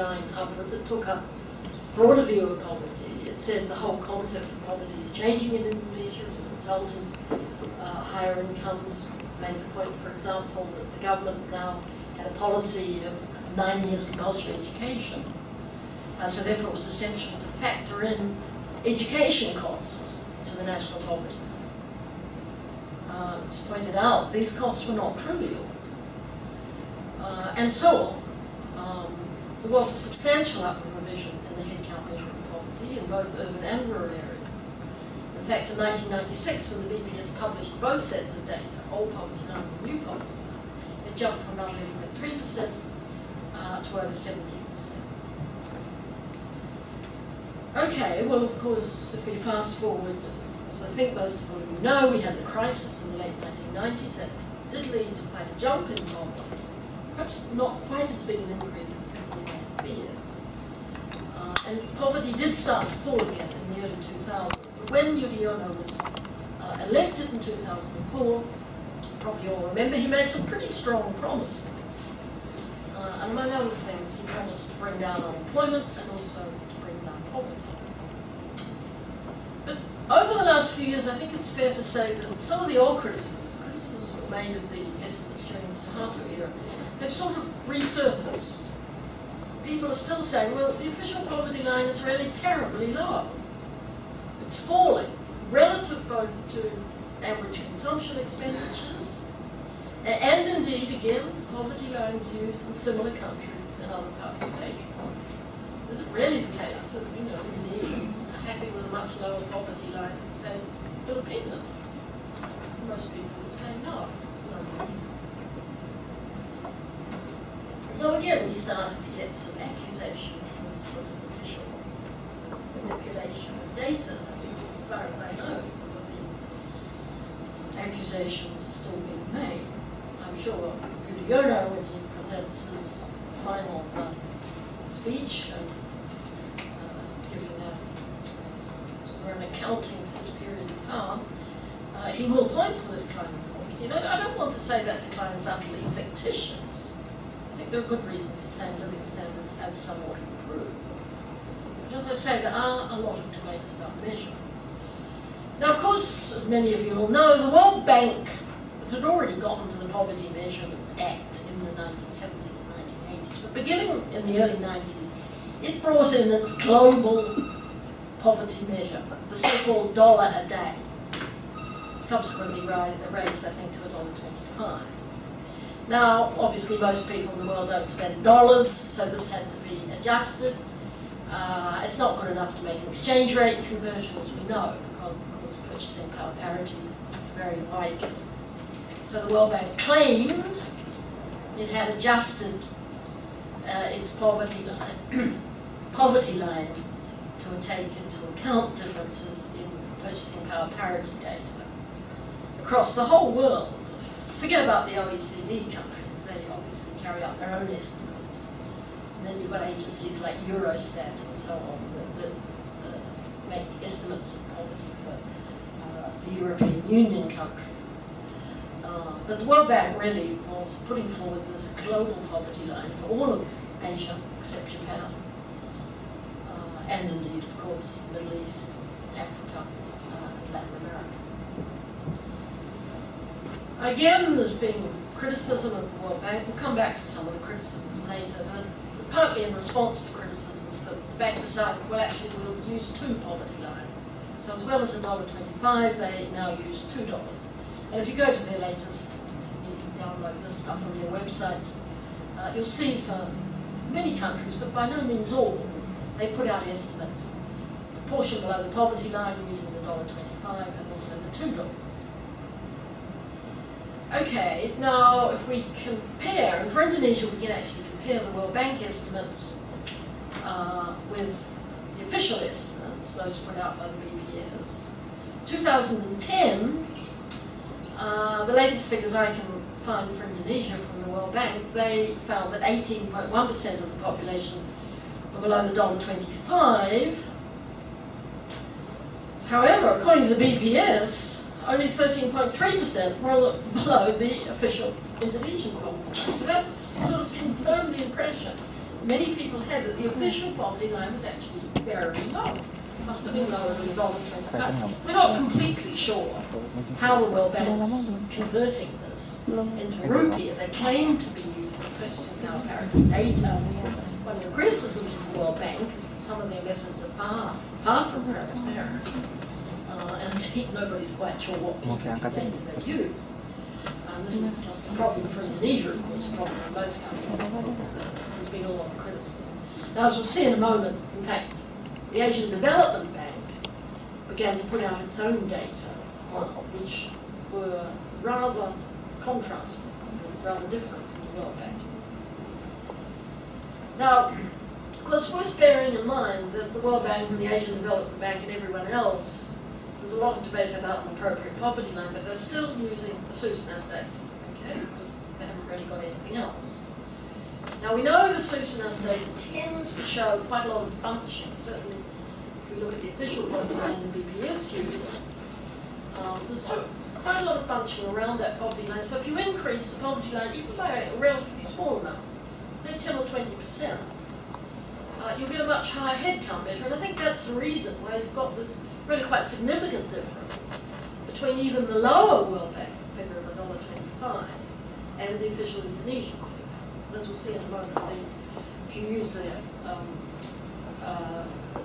line upwards. It took a broader view of poverty. It said the whole concept of poverty is changing in Indonesia as a result of higher incomes. Made the point, for example, that the government now had a policy of 9 years compulsory education. So therefore it was essential to factor in education costs to the national poverty. It's pointed out these costs were not trivial. And so on. There was a substantial upward revision in the headcount measure of poverty in both urban and rural areas. In fact, in 1996, when the BPS published both sets of data, old poverty line and new poverty line, it jumped from about 11.3% to over 17%. Okay, well, of course, if we fast forward, as I think most of you know, we had the crisis in the late 1990s that did lead to quite a jump in poverty. Perhaps not quite as big an increase as people might have feared. And poverty did start to fall again in the early 2000s. But when Yudhoyono was elected in 2004, probably all remember, he made some pretty strong promises. And among other things, he promised to bring down unemployment and also to bring down poverty. But over the last few years, I think it's fair to say that some of the old criticisms that were made of the estimates during the Suharto era, have sort of resurfaced. People are still saying, well, the official poverty line is really terribly low. It's falling, relative both to average consumption expenditures, and indeed, again, the poverty lines used in similar countries in other parts of Asia. Is it really the case that, Indonesians are happy with a much lower poverty line than, say, Filipinos? Most people would say no, there's no reason. So again, we started to get some accusations of sort of official manipulation of data. I think, as far as I know, some of these accusations are still being made. I'm sure Yudhoyono, when he presents his final speech and giving an accounting of his period of power, he will point to the decline of poverty. I don't want to say that decline is utterly fictitious. I think there are good reasons for saying living standards have somewhat improved. But as I say, there are a lot of debates about measure. Now, of course, as many of you will know, the World Bank had already gotten to the Poverty Measurement Act in the 1970s and 1980s. But beginning in the early 90s, it brought in its global poverty measure, the so-called dollar a day, subsequently raised, I think, to $1.25. Now, obviously, most people in the world don't spend dollars, so this had to be adjusted. It's not good enough to make an exchange rate conversion, as we know, because, of course, purchasing power parities vary widely. So the World Bank claimed it had adjusted its poverty line to take into account differences in purchasing power parity data across the whole world. Forget about the OECD countries, they obviously carry out their own estimates. And then you've got agencies like Eurostat and so on that make estimates of poverty for the European Union countries. But the World Bank really was putting forward this global poverty line for all of Asia except Japan. And indeed, of course, the Middle East, Africa, and Latin America. Again, there's been criticism of the World Bank. We'll come back to some of the criticisms later, but partly in response to criticisms that the bank decided, well, actually, we'll use two poverty lines. So as well as $1.25, they now use $2. And if you go to their latest, you can download this stuff on their websites, you'll see for many countries, but by no means all, they put out estimates. The portion below the poverty line using the $1.25 and also the $2. Okay, now if we compare, and for Indonesia we can actually compare the World Bank estimates with the official estimates, those put out by the BPS. 2010, the latest figures I can find for Indonesia from the World Bank, they found that 18.1% of the population were below the $1.25. However, according to the BPS, only 13.3% were below the official Indonesian poverty. So that sort of confirmed the impression many people had it, the official poverty line was actually very low. It must have been lower than $1.25. We're not completely sure how the World Bank's converting this into rupee. They claim to be using purchasing power parity data. One of the criticisms of the World Bank is some of their methods are far from transparent. And indeed, nobody's quite sure what data they use. This is just a problem for Indonesia, of course, a problem for most countries. There's been a lot of criticism. Now, as we'll see in a moment, in fact, the Asian Development Bank began to put out its own data, which were rather contrasting, rather different from the World Bank. Now, of course, worth bearing in mind that the World Bank and the Asian Development Bank and everyone else, there's a lot of debate about an appropriate poverty line, but they're still using the SOAS data, okay, because they haven't really got anything else. Now, we know the SOAS data tends to show quite a lot of bunching. Certainly, if we look at the official poverty line the BPS use, there's quite a lot of bunching around that poverty line. So if you increase the poverty line, even by a relatively small amount, say 10 or 20%, you'll get a much higher headcount measure. And I think that's the reason why you've got this really quite significant difference between even the lower World Bank figure of $1.25 and the official Indonesian figure. As we'll see in a moment, if you use the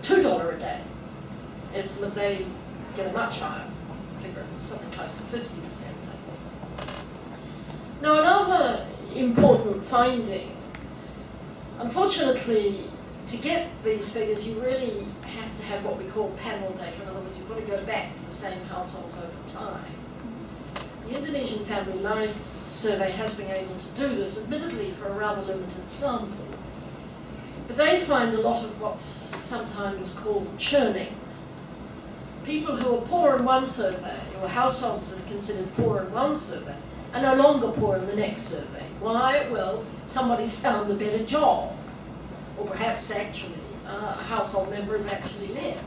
$2 a day estimate, they get a much higher figure, something close to 50%, I think. Now, another important finding, unfortunately, to get these figures, you really have to have what we call panel data. In other words, you've got to go back to the same households over time. The Indonesian Family Life Survey has been able to do this, admittedly for a rather limited sample. But they find a lot of what's sometimes called churning. People who are poor in one survey, or households that are considered poor in one survey, are no longer poor in the next survey. Why? Well, somebody's found a better job. Or perhaps actually a household member has actually left.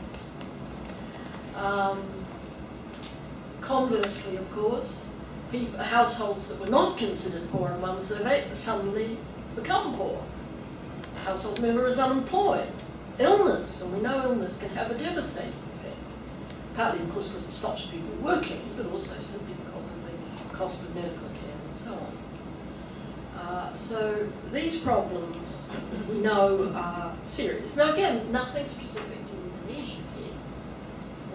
Conversely, of course, households that were not considered poor in one survey suddenly become poor. A household member is unemployed. Illness, and we know illness can have a devastating effect. Partly, of course, because it stops people working, but also simply because of the cost of medical care and so on. So these problems, we know, are serious. Now again, nothing specific to Indonesia here.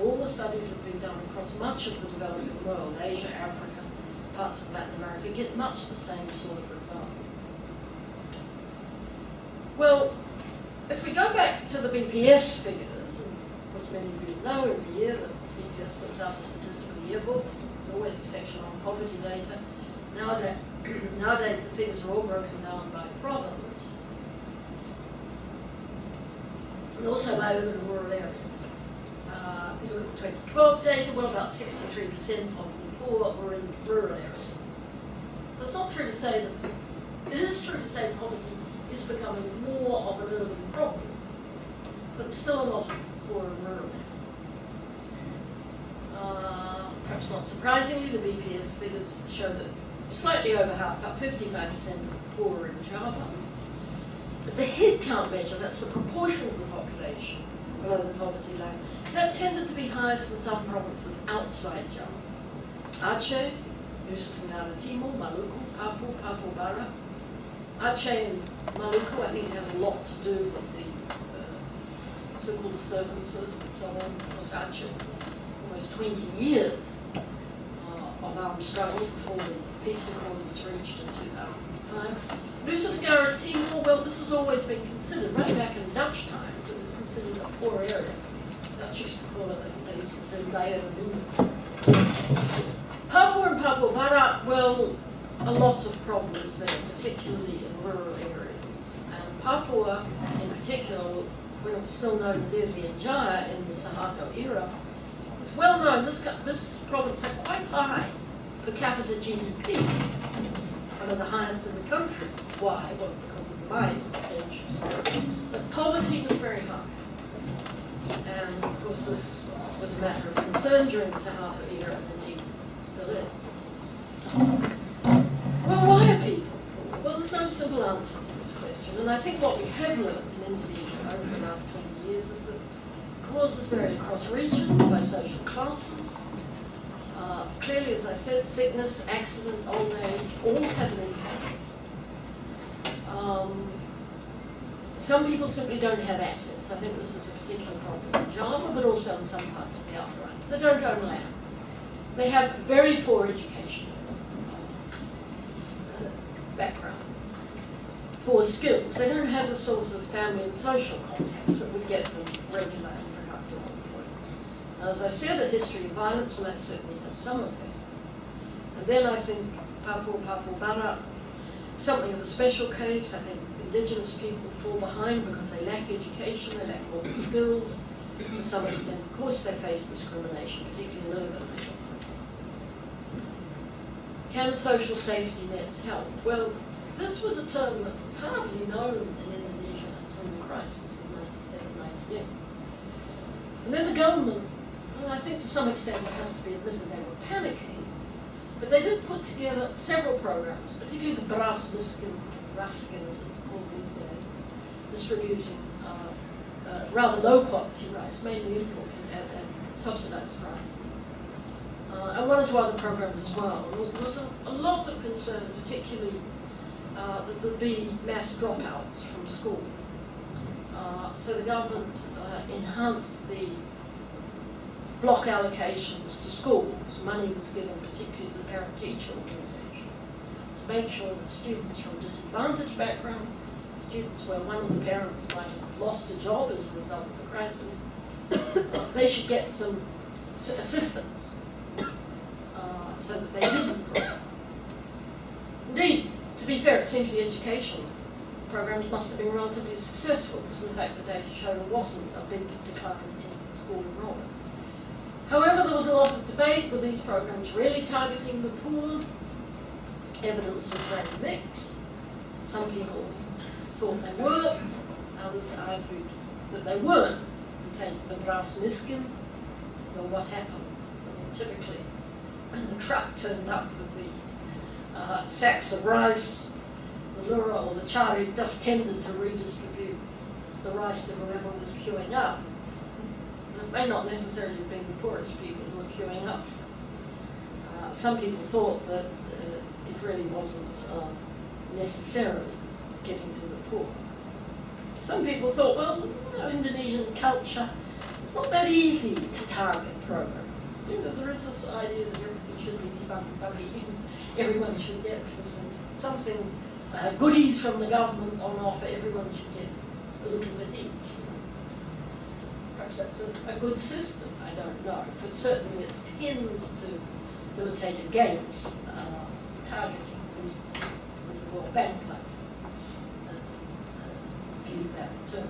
All the studies that have been done across much of the developing world, Asia, Africa, parts of Latin America, get much the same sort of results. Well, if we go back to the BPS figures, and of course many of you know every year that BPS puts out a statistical yearbook. There's always a section on poverty data. Nowadays the figures are all broken down by province and also by urban and rural areas. If you look at the 2012 data, well, about 63% of the poor were in rural areas. So it's not true to say that, it is true to say poverty is becoming more of an urban problem, but there's still a lot of poor in rural areas. Perhaps not surprisingly, the BPS figures show that slightly over half, about 55% of the poor are in Java. But the headcount measure, that's the proportion of the population below the poverty line, that tended to be highest in some provinces outside Java. Aceh, Nusa Tenggara Timur, Maluku, Papua, Papua Barat. Aceh and Maluku, I think it has a lot to do with the civil disturbances and so on. Of course, Aceh, almost 20 years of armed struggle before the peace accord was reached in 2005. Nusa Tenggara Timur, well, this has always been considered, right back in Dutch times, it was considered a poor area. Dutch used to call it, they used to do Daerah Lunas. Papua and Papua Barat, well, a lot of problems there, particularly in rural areas. And Papua, in particular, when it was still known as Irian Jaya in the Suharto era, it's well known this province had quite high per capita GDP, one of the highest in the country. Why? Well, because of the mining, essentially. But poverty was very high. And of course this was a matter of concern during the Suharto era, and indeed still is. Well, why are people poor? Well, there's no no simple answer to this question, and I think what we have learned in Indonesia over the last 20 years is that causes vary across regions, by social classes. Clearly, as I said, sickness, accident, old age, all have an impact. Some people simply don't have assets. I think this is a particular problem in Java, but also in some parts of the outer islands. They don't own land. They have very poor education background, poor skills. They don't have the sort of family and social contacts that would get them regular and productive employment. Now, as I said, a history of violence, well, that certainly has some effect. And then I think Papua Barat, something of a special case. I think indigenous people fall behind because they lack education, they lack all the skills. To some extent, of course, they face discrimination, particularly in urban areas. Can social safety nets help? Well, this was a term that was hardly known in Indonesia until the crisis of 97, 98. And then the government, well, I think to some extent it has to be admitted they were panicking, but they did put together several programs, particularly the beras miskin, raskin as it's called these days, distributing rather low quality rice, mainly imported at subsidized prices. And one or two other programs as well. There was a lot of concern, particularly that there'd be mass dropouts from school. So the government enhanced the block allocations to schools. Money was given particularly to the parent-teacher organizations to make sure that students from disadvantaged backgrounds, students where one of the parents might have lost a job as a result of the crisis, they should get some assistance. So that they didn't drop. Indeed, to be fair, it seems the education programs must have been relatively successful because in fact the data show there wasn't a big decline in school enrollment. However, there was a lot of debate, were these programs really targeting the poor? Evidence was very mixed. Some people thought they were, others argued that they weren't. You take the beras miskin, well, what happened? I mean, typically, when the truck turned up with the sacks of rice, the lura or the chari just tended to redistribute the rice to whoever was queuing up. And it may not necessarily have been the poorest people who were queuing up. Some people thought that it really wasn't necessarily getting to the poor. Some people thought, well, you know, Indonesian culture, it's not that easy to target programs. You know, there is this idea that everything should be debuggy, everyone should get something, goodies from the government on offer, everyone should get a little bit each. Perhaps that's a good system, I don't know, but certainly it tends to militate against targeting, at least as the World Bank likes to use that term.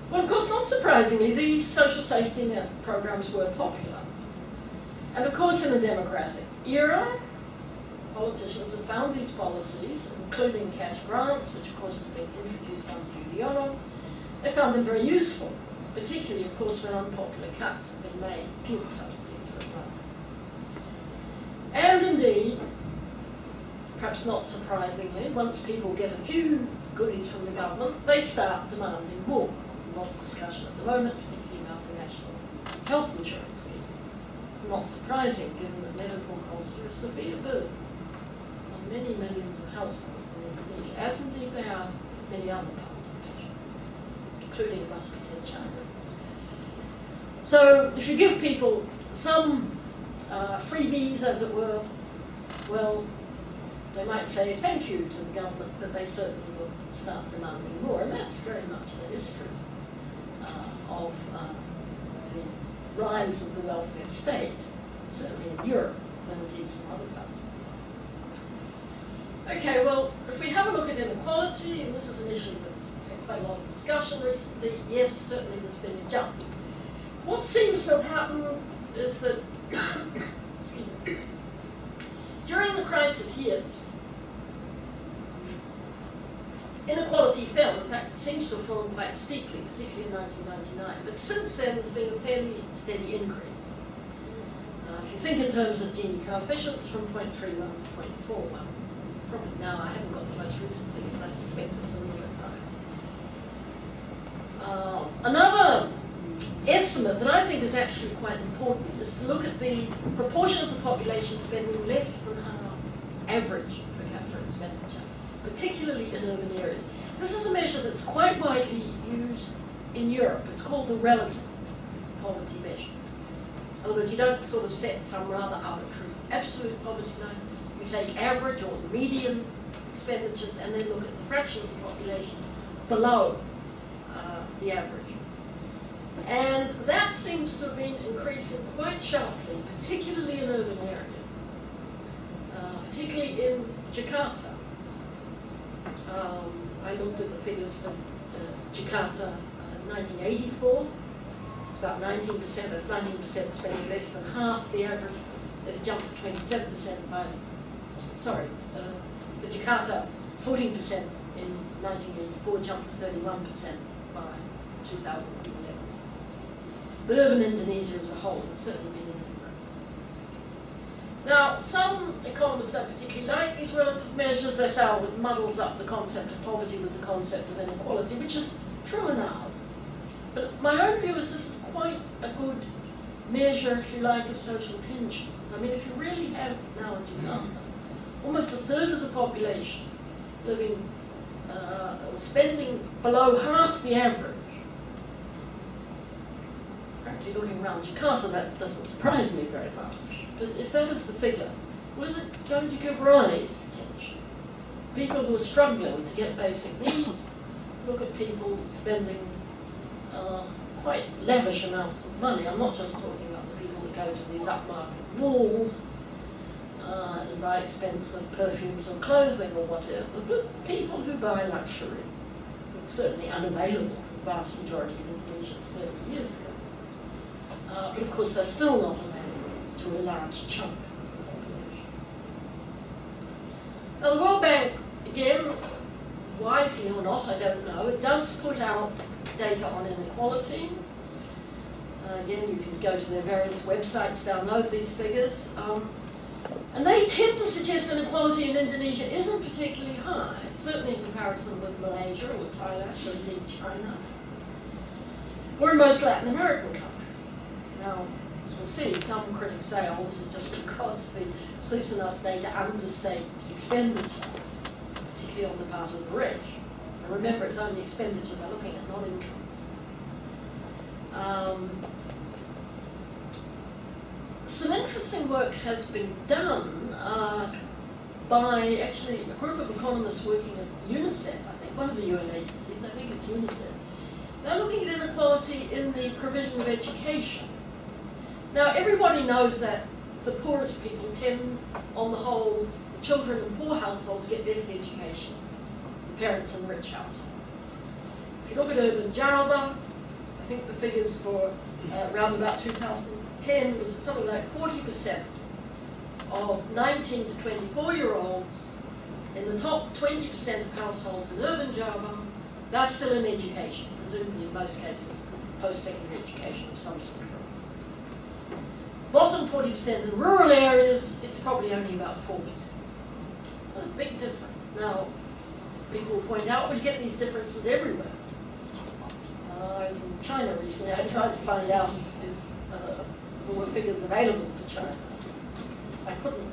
Well, of course, not surprisingly, these social safety net programs were popular. And of course, in a democratic era, politicians have found these policies, including cash grants, which of course have been introduced under Yudhoyono, they found them very useful, particularly, of course, when unpopular cuts have been made, fuel subsidies, for example. And indeed, perhaps not surprisingly, once people get a few goodies from the government, they start demanding more. A lot of discussion at the moment, particularly about the national health insurance scheme. Not surprising, given that medical costs are a severe burden on many millions of households in Indonesia, as indeed they are in many other parts of Asia, including, it must be said, China. So, if you give people some freebies, as it were, well, they might say thank you to the government, but they certainly will start demanding more, and that's very much the history of the rise of the welfare state, certainly in Europe, and indeed some other parts of the world. Okay, well, if we have a look at inequality, and this is an issue that's had quite a lot of discussion recently, yes, certainly there's been a jump. What seems to have happened is that, excuse me, during the crisis years, inequality fell. In fact, it seems to have fallen quite steeply, particularly in 1999. But since then, there's been a fairly steady increase. If you think in terms of Gini coefficients, from 0.31 to 0.41. probably now, I haven't got the most recent figure, but I suspect it's a little bit higher. Another estimate that I think is actually quite important is to look at the proportion of the population spending less than half average per capita expenditure, particularly in urban areas. This is a measure that's quite widely used in Europe. It's called the relative poverty measure. In other words, you don't sort of set some rather arbitrary absolute poverty line. You take average or median expenditures and then look at the fraction of the population below the average. And that seems to have been increasing quite sharply, particularly in urban areas, particularly in Jakarta. I looked at the figures for Jakarta in 1984. It's about 19%, that's 19% spending less than half the average. It jumped to 27% by, for Jakarta, 14% in 1984, jumped to 31% by 2011. But urban Indonesia as a whole has certainly been an increase. Now, some economists don't particularly like these relative measures. They say, oh, it muddles up the concept of poverty with the concept of inequality, which is true enough. But my own view is this is quite a good measure, if you like, of social tensions. I mean, if you really have now in Jakarta almost a third of the population living or spending below half the average, frankly, looking around Jakarta, that doesn't surprise me very much. But if that is the figure, well, is it going to give rise to tension? People who are struggling to get basic needs, look at people spending quite lavish amounts of money. I'm not just talking about the people that go to these upmarket malls and buy expensive perfumes or clothing or whatever, but people who buy luxuries, certainly unavailable to the vast majority of Indonesians 30 years ago. But of course, they're still not available to a large chunk of the population. Now, the World Bank, again, wisely or not, I don't know, it does put out data on inequality. Again, you can go to their various websites, download these figures. And they tend to suggest inequality in Indonesia isn't particularly high, certainly in comparison with Malaysia or Thailand or indeed China, or in most Latin American countries. Now, as we'll see, some critics say, oh, this is just because the SOAS data understate expenditure, particularly on the part of the rich. And remember, it's only expenditure they're looking at, not incomes. Some interesting work has been done by actually a group of economists working at UNICEF, I think, one of the UN agencies, I think it's UNICEF. They're looking at inequality in the provision of education. Now, everybody knows that the poorest people tend, on the whole, the children in poor households get less education than parents in rich households. If you look at urban Java, I think the figures for around about 2010 was something like 40% of 19 to 24-year-olds in the top 20% of households in urban Java, they're still in education, presumably in most cases post-secondary education of some sort. Bottom 40% in rural areas, it's probably only about 4%. A big difference. Now, people will point out, well, you get these differences everywhere. I was in China recently. I tried to find out if there were figures available for China. I couldn't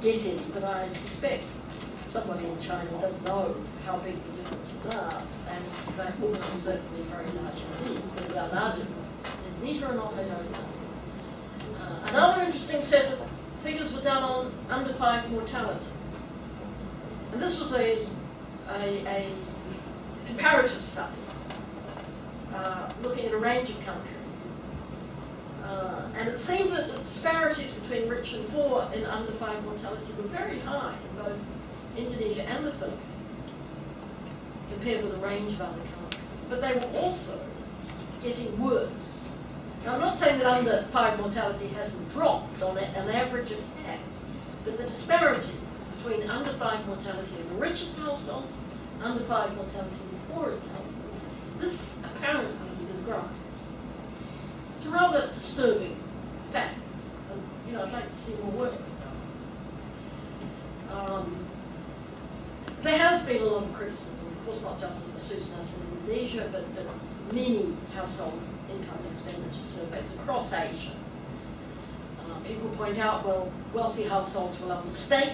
get any, but I suspect somebody in China does know how big the differences are, and they're almost certainly very large indeed. Whether they're larger than Indonesia or not, I don't know. Another interesting set of figures were done on under 5 mortality. And this was a comparative study, looking at a range of countries. And it seemed that the disparities between rich and poor in under 5 mortality were very high in both Indonesia and the Philippines, compared with a range of other countries. But they were also getting worse. Now, I'm not saying that under 5 mortality hasn't dropped. On average it has. But the disparities between under 5 mortality in the richest households, under 5 mortality in the poorest households, this apparently is growing. It's a rather disturbing fact. And, I'd like to see more work done on this. there has been a lot of criticism, of course not just of the SOAS in Indonesia, but many household income expenditure surveys across Asia. People point out, well, wealthy households will understate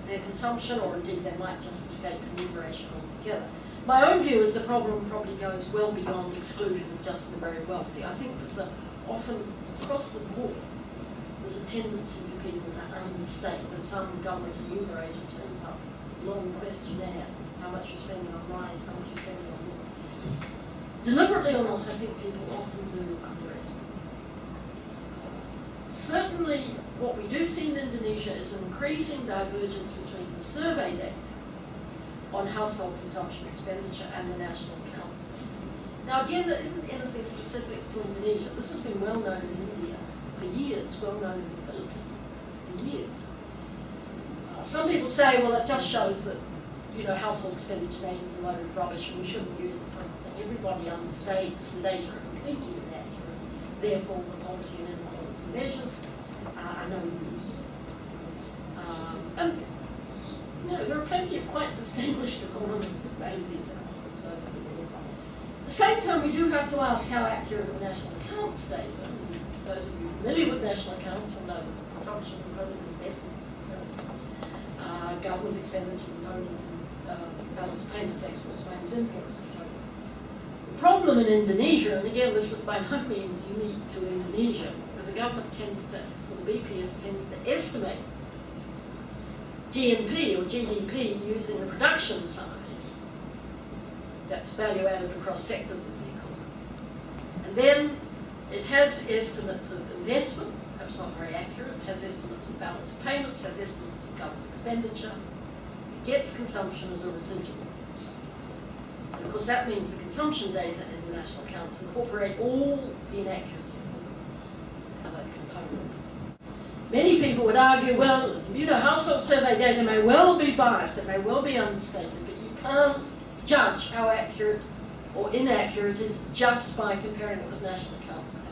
their consumption, or indeed they might just escape remuneration altogether. My own view is the problem probably goes well beyond exclusion of just the very wealthy. I think there's often, across the board, there's a tendency for people to understate. When some government enumerator turns up, long questionnaire, how much you're spending on rice, how much you're spending on this. Deliberately or not, I think people often do underestimate. Certainly, what we do see in Indonesia is an increasing divergence between the survey data on household consumption expenditure and the national accounts data. Now again, there isn't anything specific to Indonesia. This has been well known in India for years, well known in the Philippines for years. Some people say, well, it just shows that, you know, household expenditure data is a load of rubbish and we shouldn't use it for anything. Everybody understates, the data are completely inaccurate. Therefore, the poverty and inequality measures are no use. And you know, there are plenty of quite distinguished economists that made these arguments over the years. At the same time, we do have to ask how accurate the national accounts data is. Those of you familiar with national accounts will know there's a consumption component, investment component, government expenditure component, and balance of payments, exports, payments, imports component. The problem in Indonesia, and again this is by no means unique to Indonesia, where the government tends to, or the BPS tends to estimate GNP or GDP using the production side, that's value added across sectors of the economy. And then it has estimates of investment, perhaps not very accurate, it has estimates of balance of payments, has estimates of government expenditure, it gets consumption as a residual. And of course that means the consumption data in the national accounts incorporate all the inaccuracies of that components. Many people would argue, well, you know, household survey data may well be biased, it may well be understated, but you can't judge how accurate or inaccurate it is just by comparing it with national accounts data.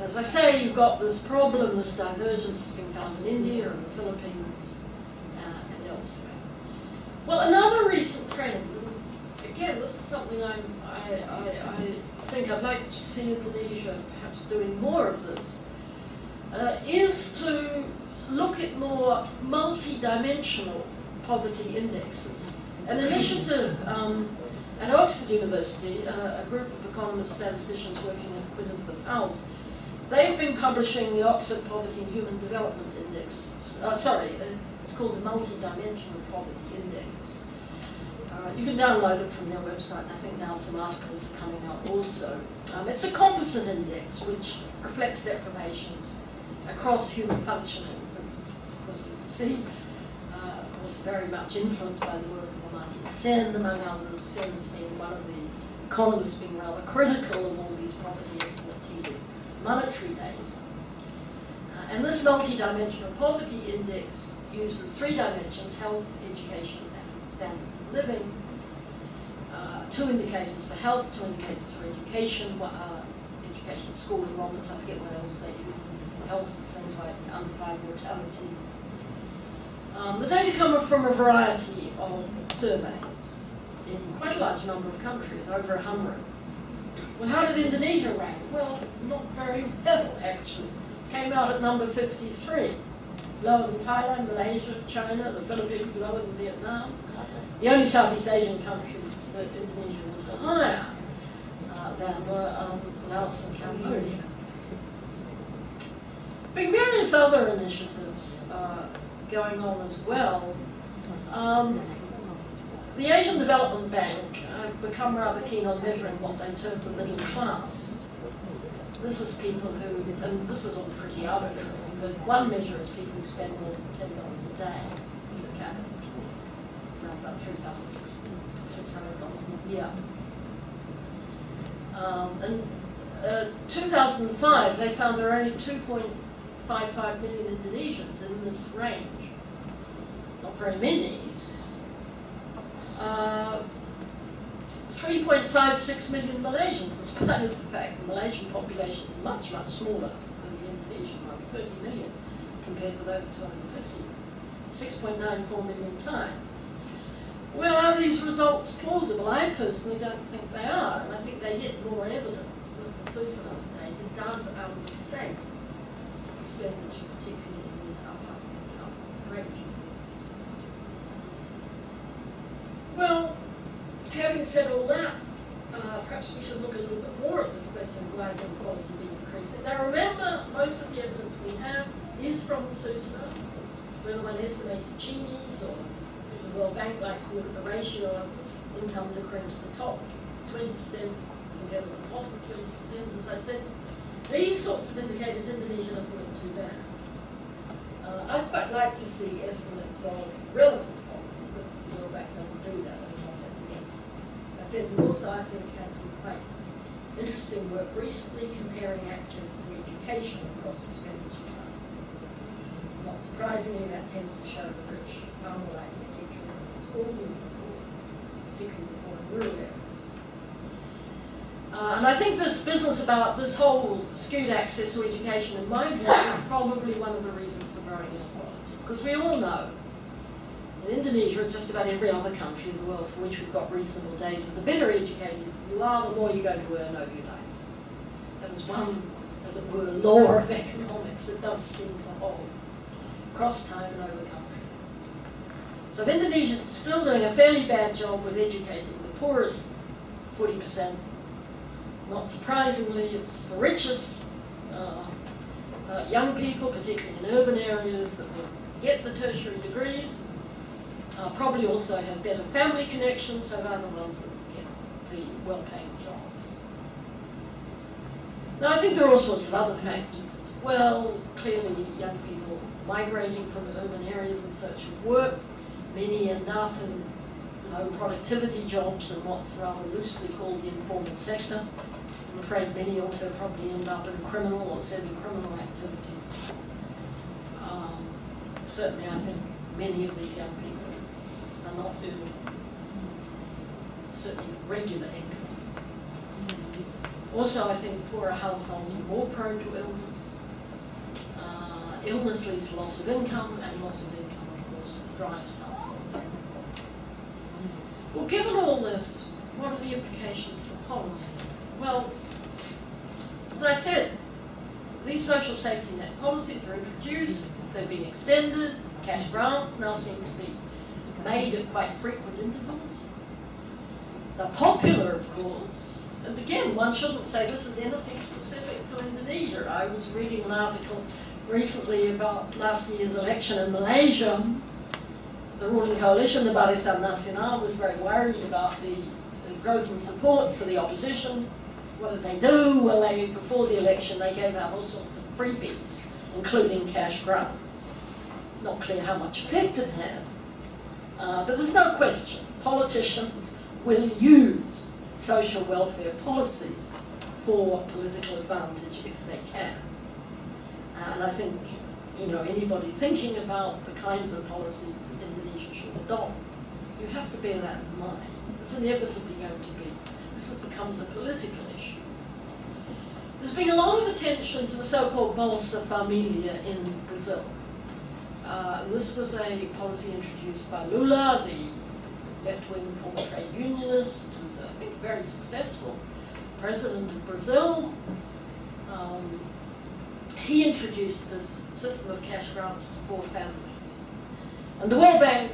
As I say, you've got this problem, this divergence has been found in India and the Philippines and elsewhere. Well, another recent trend, again, this is something I think I'd like to see Indonesia perhaps doing more of this, is to look at more multi-dimensional poverty indexes. An initiative at Oxford University, a group of economists, statisticians working at Elizabeth House, they've been publishing the Oxford Poverty and Human Development Index. It's called the Multi-Dimensional Poverty Index. You can download it from their website, and I think now some articles are coming out also. It's a composite index which reflects deprivations across human functionings. It's, of course, you can see, of course, very much influenced by the work of Amartya Sen, among others. Sen's been one of the economists being rather critical of all these poverty estimates using monetary data. And this multi-dimensional poverty index uses three dimensions: health, education, and standards of living. Two indicators for health, two indicators for education, education, school enrollments, I forget what else they use. Health is things like undefined mortality. The data come from a variety of surveys in quite a large number of countries, over 100. Well, how did Indonesia rank? Well, not very well, actually. It came out at number 53. Lower than Thailand, Malaysia, China, the Philippines, lower than Vietnam. The only Southeast Asian countries that Indonesia was higher than were Laos and Cambodia. But various other initiatives going on as well. The Asian Development Bank have become rather keen on measuring what they term the middle class. This is people who, and this is all pretty arbitrary, but one measure is people who spend more than $10 a day per capita, around about $3,600 a year. In 2005, they found there are only 2.55 million Indonesians in this range. Not very many. 3.56 million Malaysians, despite the fact the Malaysian population is much, much smaller than the Indonesian one, 30 million, compared with over 250. 6.94 million times. Well, are these results plausible? I personally don't think they are, and I think they yet more evidence that the SOAS data does understate expenditure, particularly in these upper ranges. Well, having said all that, perhaps we should look a little bit more at this question of why is inequality being increasing. Now remember, most of the evidence we have is from the SOAS, whether one estimates Gini's or the World Bank likes to look at the ratio of incomes accruing to the top 20% compared to the bottom 20%. As I said, these sorts of indicators, Indonesia doesn't look too bad. I'd quite like to see estimates of relative poverty, but the World Bank doesn't do that. I said we also, I think, had some quite interesting work recently comparing access to education across expenditure classes. Not surprisingly, that tends to show the rich far more likely to teach children in school than the poor, particularly the poor in rural areas. And I think this business about this whole skewed access to education, in my view, is probably one of the reasons for growing inequality. Because we all know, in Indonesia, it's just about every other country in the world for which we've got reasonable data. The better educated you are, the more you're going to earn over your lifetime. That is one, as it were, law of economics that does seem to hold across time and over countries. So if Indonesia's still doing a fairly bad job with educating the poorest 40%, not surprisingly, it's the richest young people, particularly in urban areas, that will get the tertiary degrees. Probably also have better family connections, so they're the ones that get the well-paying jobs. Now, I think there are all sorts of other factors as well. Clearly, young people migrating from urban areas in search of work. Many end up in low productivity jobs in what's rather loosely called the informal sector. I'm afraid many also probably end up in criminal or semi-criminal activities. Certainly, I think many of these young people are not earning certainly regular incomes. Also, I think poorer households are more prone to illness. Illness leads to loss of income, and loss of income, of course, drives households. Well, given all this, what are the implications for policy? Well, as I said, these social safety net policies are introduced, they're being extended, cash grants now seem to be made at quite frequent intervals. They're popular, of course, and again, one shouldn't say this is anything specific to Indonesia. I was reading an article recently about last year's election in Malaysia. The ruling coalition, the Barisan Nasional, was very worried about the growth and support for the opposition. What did they do? Well, before the election, they gave out all sorts of freebies, including cash grants. Not clear how much effect it had. But there's no question, politicians will use social welfare policies for political advantage if they can. And I think, you know, anybody thinking about the kinds of policies Indonesia should adopt, you have to bear that in mind. There's inevitably going to be, this becomes a political issue. There's been a lot of attention to the so-called Bolsa Familia in Brazil. This was a policy introduced by Lula, the left-wing former trade unionist, who's, I think, a very successful president of Brazil. He introduced this system of cash grants to poor families. And the World Bank,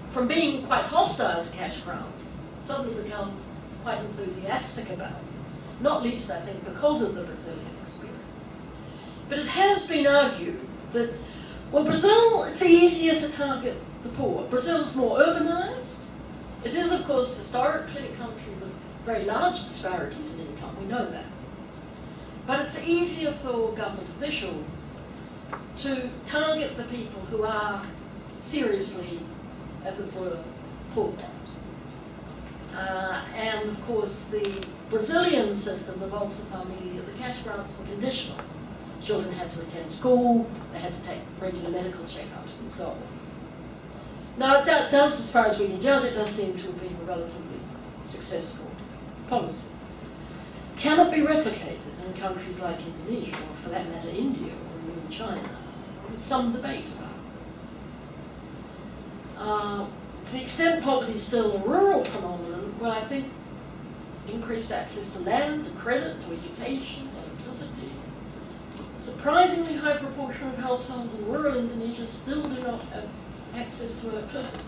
from being quite hostile to cash grants, suddenly become quite enthusiastic about it. Not least, I think, because of the Brazilian experience. But it has been argued that, well, Brazil, it's easier to target the poor. Brazil's more urbanized. It is, of course, historically a country with very large disparities in income. We know that. But it's easier for government officials to target the people who are seriously, as it were, poor. And of course, the Brazilian system, the Bolsa Familia, the cash grants were conditional. Children had to attend school, they had to take regular medical checkups and so on. Now, that does, as far as we can judge, it does seem to have been a relatively successful policy. Can it be replicated in countries like Indonesia, or for that matter, India, or even China? There's some debate about this. To the extent poverty is still a rural phenomenon, well, I think increased access to land, to credit, to education, electricity. A surprisingly high proportion of households in rural Indonesia still do not have access to electricity.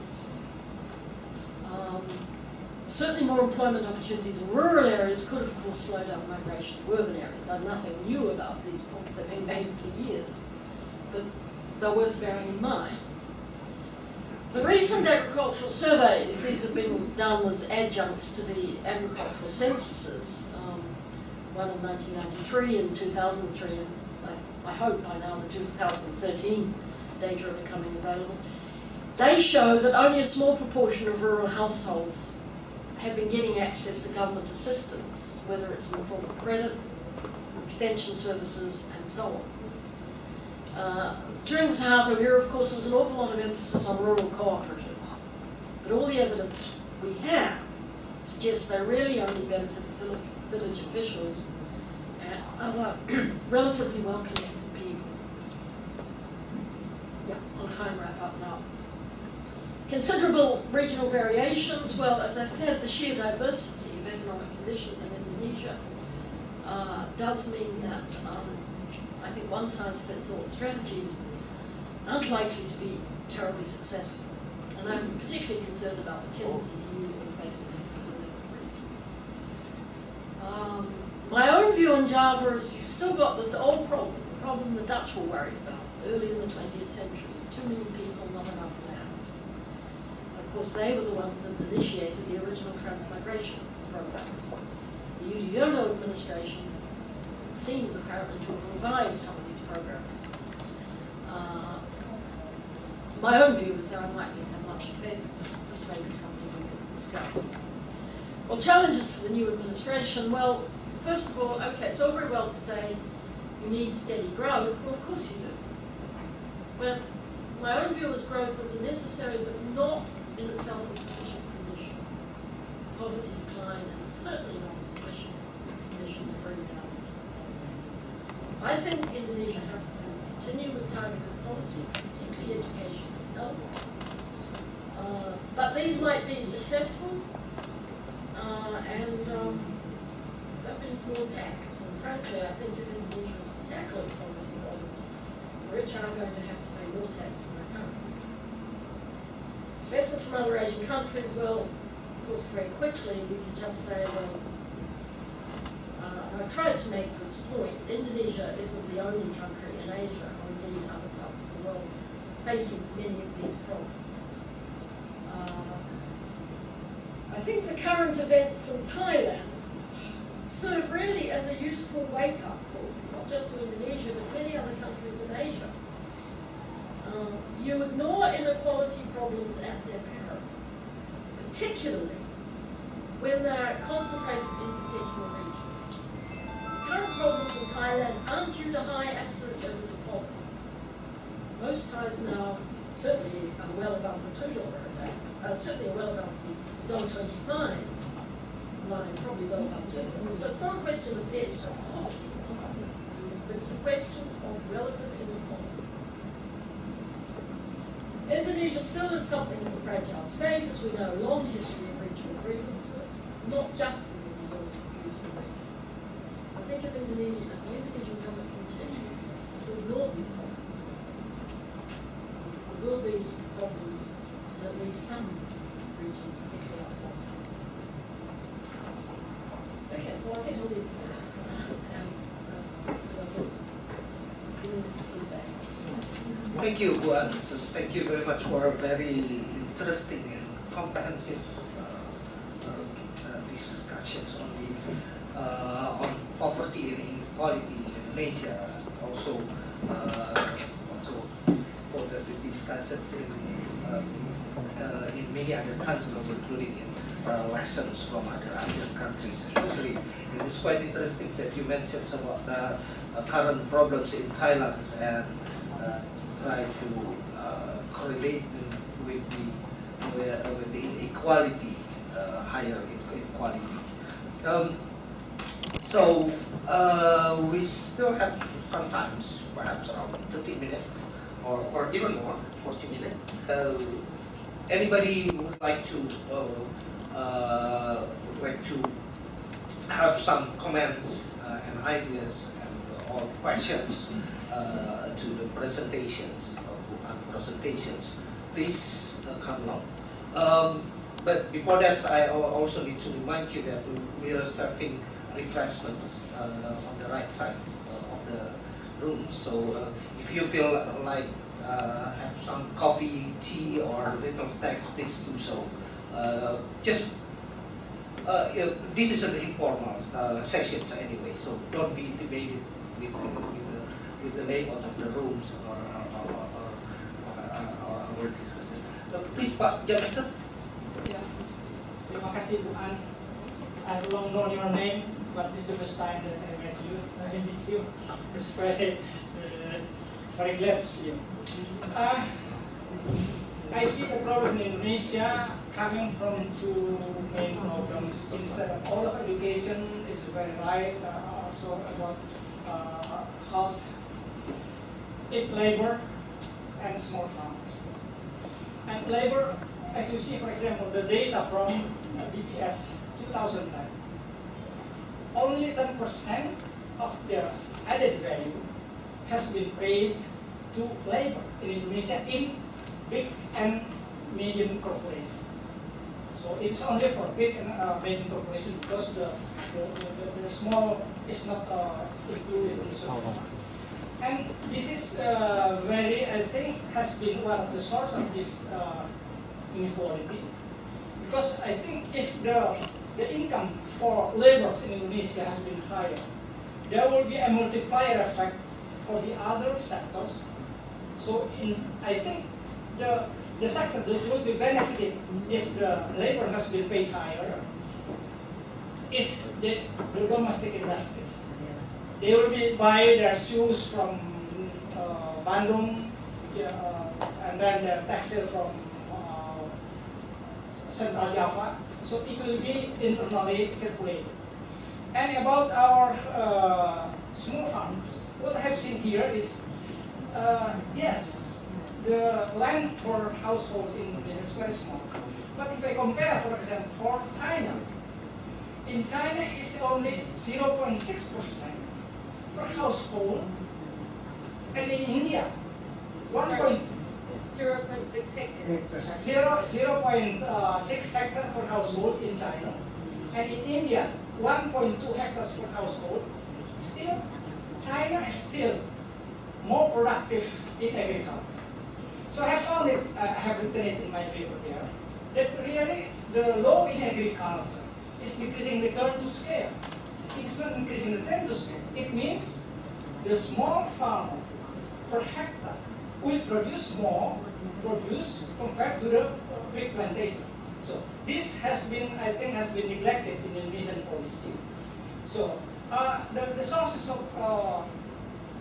Certainly more employment opportunities in rural areas could, of course, slow down migration to urban areas. Now, nothing new about these points. They've been made for years, but they're worth bearing in mind. The recent agricultural surveys, these have been done as adjuncts to the agricultural censuses, one in 1993 and 2003, and I hope by now the 2013 data are becoming available. They show that only a small proportion of rural households have been getting access to government assistance, whether it's in the form of credit, extension services, and so on. During the Suharto era, of course, there was an awful lot of emphasis on rural cooperatives, but all the evidence we have suggests they really only benefit the village officials and other relatively well-connected people. Yeah, I'll try and wrap up now. Considerable regional variations. Well, as I said, the sheer diversity of economic conditions in Indonesia does mean that I think one-size-fits-all strategies aren't likely to be terribly successful. And I'm particularly concerned about the tendency to use them basically for political reasons. My own view on Java is you've still got this old problem, the problem the Dutch were worried about early in the 20th century. Too many people, not enough land. Of course, they were the ones that initiated the original transmigration programs. The Yudhoyono administration seems apparently to have revived some of these programs. My own view is they're unlikely to have much effect. This may be something we can discuss. Well, challenges for the new administration. Well, first of all, okay, it's all very well to say you need steady growth. Well, of course you do. But my own view is growth is a necessary but not in itself a sufficient condition. Poverty decline is certainly not a sufficient condition to bring down poverty. I think Indonesia has to continue with targeted policies, particularly education and health. But these might be successful, and that means more tax. And frankly, I think if Indonesia is to tackle its poverty problem, the rich are going to have to pay more tax than they currently. Lessons from other Asian countries, well, of course, very quickly, we can just say, well, and I've tried to make this point, Indonesia isn't the only country in Asia, or indeed other parts of the world, facing many of these problems. I think the current events in Thailand serve really as a useful wake-up call, not just to Indonesia, but many other countries in Asia. You ignore inequality problems at their peril, particularly when they're concentrated in particular regions. Current problems in Thailand aren't due to high absolute levels of poverty. Most Thais now certainly are well above the $2 a day, certainly well above the $1.25 line, probably well above $2. So it's not a question of desperate poverty, but it's a question of relative inequality. Indonesia still is something of a fragile state, as we know, a long history of regional grievances, not just in the resource-producing region. I think if the Indonesian government continues to ignore these problems, there will be problems in at least some regions, particularly outside. Okay, well, I think I'll leave it there. Thank you, Juan. So thank you very much for a very interesting and comprehensive discussions on poverty and inequality in Indonesia. Also for the discussions in many other countries, including in lessons from other ASEAN countries. Especially, it is quite interesting that you mentioned some of the current problems in Thailand and try to correlate them with the inequality, higher inequality. So we still have sometimes perhaps around 30 minutes or even more, 40 minutes. anybody would like to have some comments and ideas and or questions to the presentations please come along. But before that, I also need to remind you that we are serving refreshments on the right side of the room. So if you feel like have some coffee, tea, or little snacks, please do so. This is an informal sessions anyway, so don't be intimidated with the layout of the rooms or our discussion. Please, Pak Jamester. Ya, terima kasih Bu An. I don't know your name, but this is the first time that I met you. It's very glad to see you. I see the problem in Indonesia coming from two main problems. Instead of all of education is very right, also about health, labor, and small farmers. And labor, as you see, for example, the data from BPS 2009, only 10% of the added value has been paid to labor in Indonesia in big and medium corporations. So it's only for big and medium corporations because the small is not included in so far. And this is very, I think, has been one of the source of this inequality. Because I think if the income for laborers in Indonesia has been higher, there will be a multiplier effect for the other sectors. So I think the sector that will be benefited if the labor has been paid higher is the domestic industries. They will buy their shoes from Bandung, and then their textile from Central Java. So it will be internally circulated. And about our small farms, what I have seen here is, yes, the land for household in Indonesia is very small. But if I compare, for example, for China, in China it's only 0.6% per household, and in India, 0.6 hectares. 0.6 hectares per household in China, and in India, 1.2 hectares per household. Still, China is still more productive in agriculture. So I have found it, I have written it in my paper there, that really the law in agriculture is decreasing return to scale. It's not increasing return to scale. It means the small farmer per hectare will produce more produce compared to the big plantation. So this has been, I think, has been neglected in Indonesian policy. So the sources of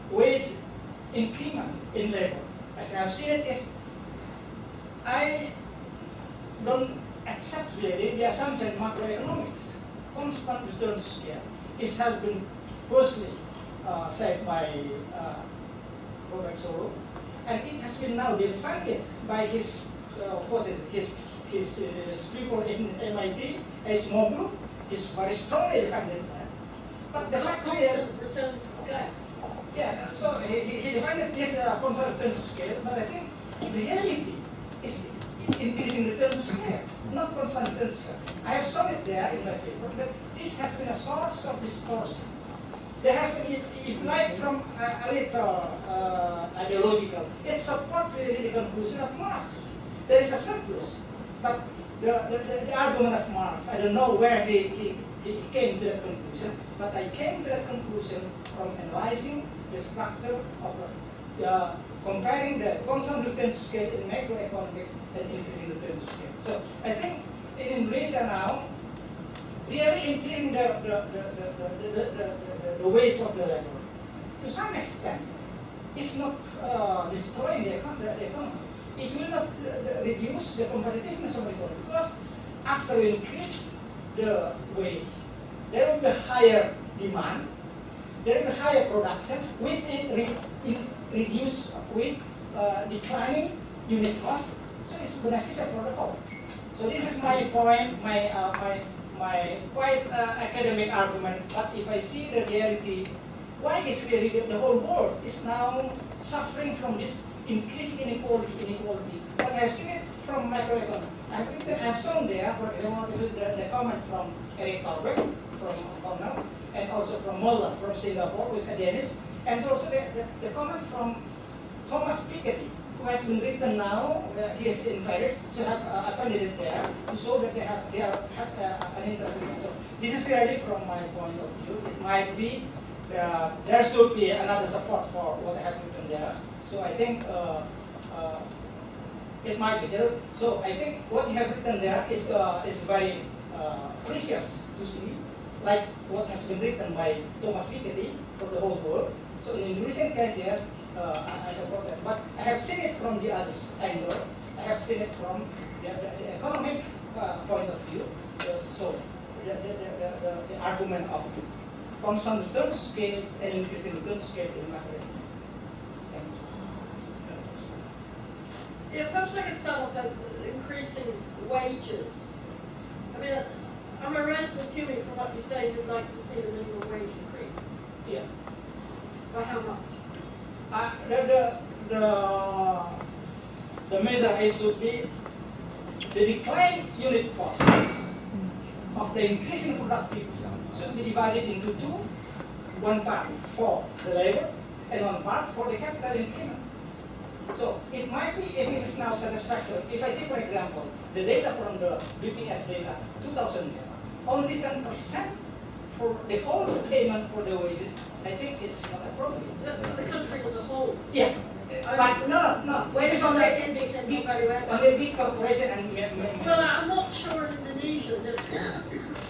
wage increment in labor, as I have seen it, is I don't accept really the assumption in macroeconomics. Constant return to scale. It has been firstly said by Robert Solow, and it has been now defended by his his people in MIT, a small group. He's very strongly defended that. But the fact is, returns to scale. yeah. So he defended this constant return to scale, but I think the reality is increasing return to scale, not constant return to scale. I have shown it there in my paper that this has been a source of distortion. They have, if like from a little ideological, it supports really the conclusion of Marx. There is a surplus, but the argument of Marx, I don't know where he came to that conclusion, but I came to that conclusion from analyzing the structure of comparing the constant return to scale in macroeconomics and increasing return to scale. So I think in Indonesia now, really increasing the waste of the labor, to some extent, is not destroying the economy. It will not reduce the competitiveness of the economy, because after we increase the waste, there will be higher demand, there will be higher production, which reduce with declining unit cost. So it's beneficial for the whole. So this is my point, my quite academic argument. But if I see the reality, why is really the whole world is now suffering from this increasing inequality? But I have seen it from macroeconomics. I've shown there, for example, the comment from Eric Talbert from Cornell, and also from Mullen from Singapore, who is a Danish, and also the comment from Thomas Piketty, who has been written now. He is in Paris, so I have appended it there to show that they have an interesting answer. This is really from my point of view. It might be there should be another support for what I have written there. So I think it might be there. So I think what you have written there is very precious to see, like what has been written by Thomas Piketty for the whole world. So in the Indonesian case, yes, I support that. But I have seen it from the other angle. I have seen it from the economic point of view. So the argument of constant return to scale and increasing return to scale in macroeconomics. Thank you. Yeah, perhaps I could start off by increasing wages. I mean, am I right in assuming from what you say you'd like to see the minimum wage increase? Yeah. By how much? The measure should be the decline unit cost of the increasing productivity should be divided into two, one part for the labor and one part for the capital increment. So it might be, if it is now satisfactory, if I see, for example, the data from the BPS data, 2000 data, only 10% for the whole payment for the wages, I think it's not appropriate. That's for the country as a whole. Yeah. But no. Wages are 10% more value added. On the big corporation and well, I'm not sure in Indonesia that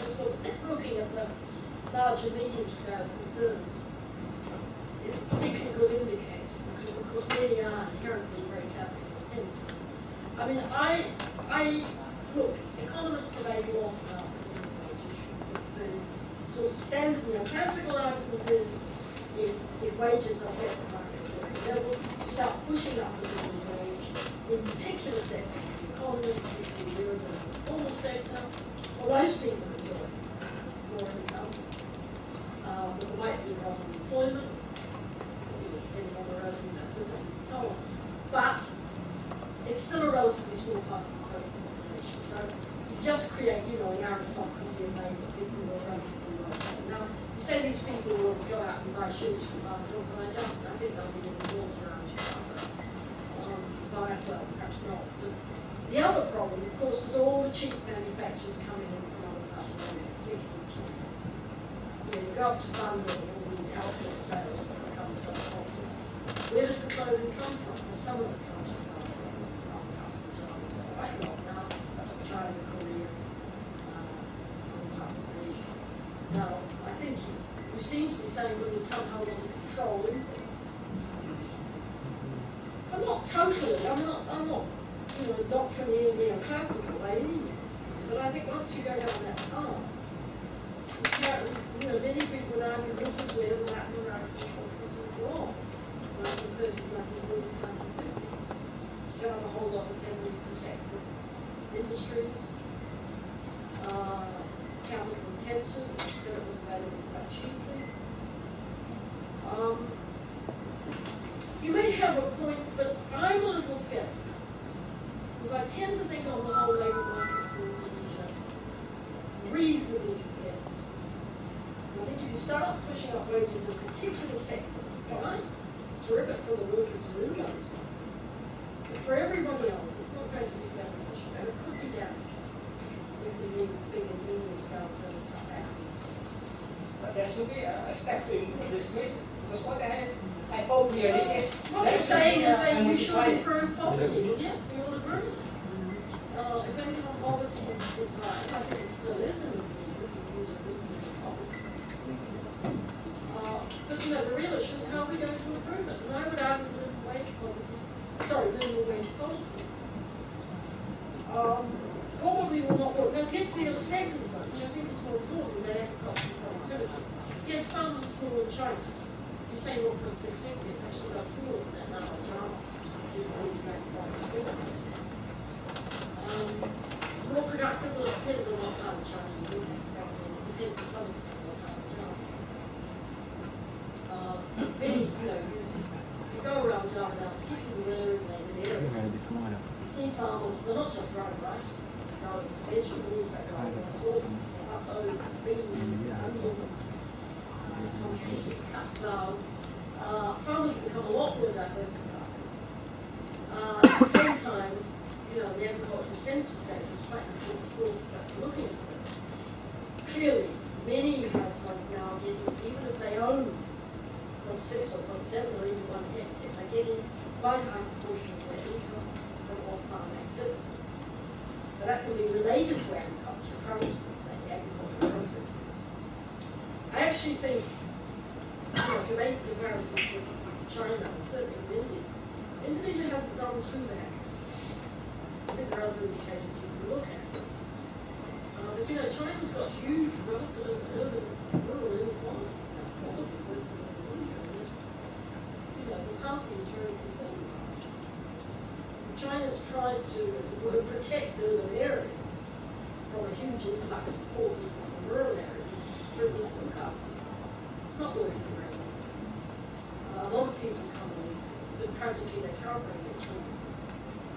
just looking at the large and medium scale concerns is a particularly good indicator, because of course many are inherently very capital intensive. I mean, I look, economists debate a lot about the minimum wage issue. The sort of standard neoclassical argument is if wages are set at market level, you start pushing up the minimum wage in particular sectors of the economy, particularly the urban and informal sector, or most people enjoy more income. There might be more employment, depending on the relative elasticities and so on. But it's still a relatively small part of the total population. So you just create, in aristocracy and labour, people who are relatively well paid. Now, you say these people will go out and buy shoes from Bangkok, but I think they'll be in the malls around Jakarta. Well, perhaps not. But the other problem, of course, is all the cheap manufacturers coming in from other parts of Asia, particularly China. You go up to Bangkok, all these outlet sales that become so popular. Where does the clothing come from? Well, some of it comes from other parts of China, quite a lot now, China, Korea, other parts of Asia. Now, I think you seem to be saying we would somehow want to control imports. But not totally. I'm not doctrinally neoclassical by any means. But I think once you go down that path, many people would argue this is where the Latin American culture was wrong. 1930s, 1940s, 1950s. Set up a whole lot of heavily protected industries, capital intensive, credit was available quite cheaply. You may have a point, but I'm a little skeptical, because I tend to think on the whole labour markets in Indonesia reasonably competitive. I think if you start pushing up wages in particular sectors, fine, terrific for the workers who are in those sectors. But for everybody else, it's not going to be beneficial, and it could be damaging if we need big and medium scale firms to come back. But there should be a step to improve the situation. Because what I hope really is... What you're saying is that you should improve poverty. Yes, we all agree. If income poverty is high, I think it still is in Indonesia, if you use a reasonable poverty. But the real issue is how are we going to improve it? And I would argue minimum wage policy probably will not work. Now, to get to your second point, which I think is more important than agricultural productivity. Yes, farmers are small in China. You say 0.6 hectares, actually they're smaller than that now in China. More productive, well, it depends on what part of China you live in, frankly. It depends to some extent on what part of China. Many, you go around Java now, particularly rural-related areas, you see farmers, they're not just growing rice, they're growing vegetables, they're growing all sorts of tomatoes, and beans, and onions, in some cases cut flowers. Farmers have become a lot more diversified. At the same time, the agricultural census data is quite an important source for looking at those. Clearly, many households now are getting, even if they own 0.6 or 0.7 or even 1 hectare, they're getting quite a high proportion of their income from off-farm activity. But that can be related to agriculture, transport, say, agricultural processes. I actually think, if you make comparisons with China, and certainly with India, Indonesia hasn't done too bad. I think there are other indicators you can look at. But China's got huge relative urban rural inequalities now, probably worse than Indonesia. The party is very concerned about this. China's tried to, as it were, protect urban areas from a huge influx of poor people from rural areas through this caste system. It's not working very well. A lot of people come in, but tragically they can't bring their children.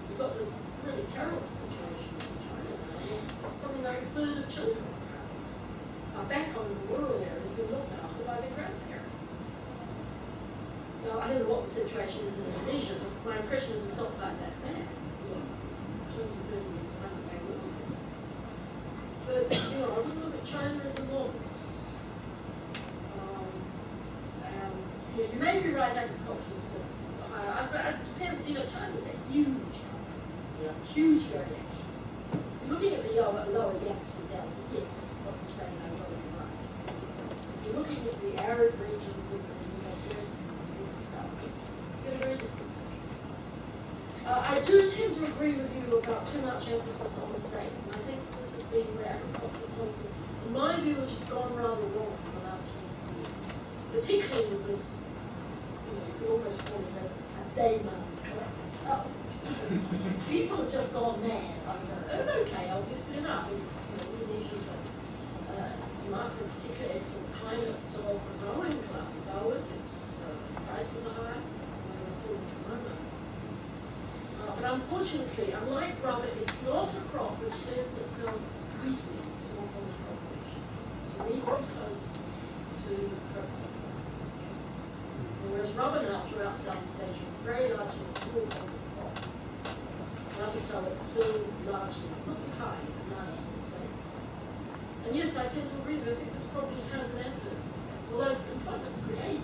We've got this really terrible situation in China now. Something like a third of children are back home in the rural areas being looked after by their grandparents. Now, I don't know what the situation is in Indonesia, but my impression is it's not quite that bad. 20, 30 years time it may well be. But, I would look at China as a model. You may be right, agriculture is good. China's a huge country, huge variations. Looking at the lower Yangtze Delta, yes, what you're saying, I will be right. If you're looking at the arid regions of the Northwest and the South, you get a very different picture. I do tend to agree with you about too much emphasis on the states, and I think this has been where agricultural policy, in my view, has gone rather wrong in the last 20 years. Particularly with this, you could almost call it a dayman collective salad. People have just gone mad over, okay, obviously enough. Indonesia's Sumatra in particular, excellent climate, soil for growing salad, its prices are high, but unfortunately, unlike rubber, it's not a crop which lends itself easily to small quantity cultivation. So you need to be close to processing. Whereas rubber now throughout Southeast Asia is very largely a small quantity crop. Rubber salad is still largely, not entirely, but largely in the state. And yes, I tend to agree that I think this probably has an emphasis, although employment's created.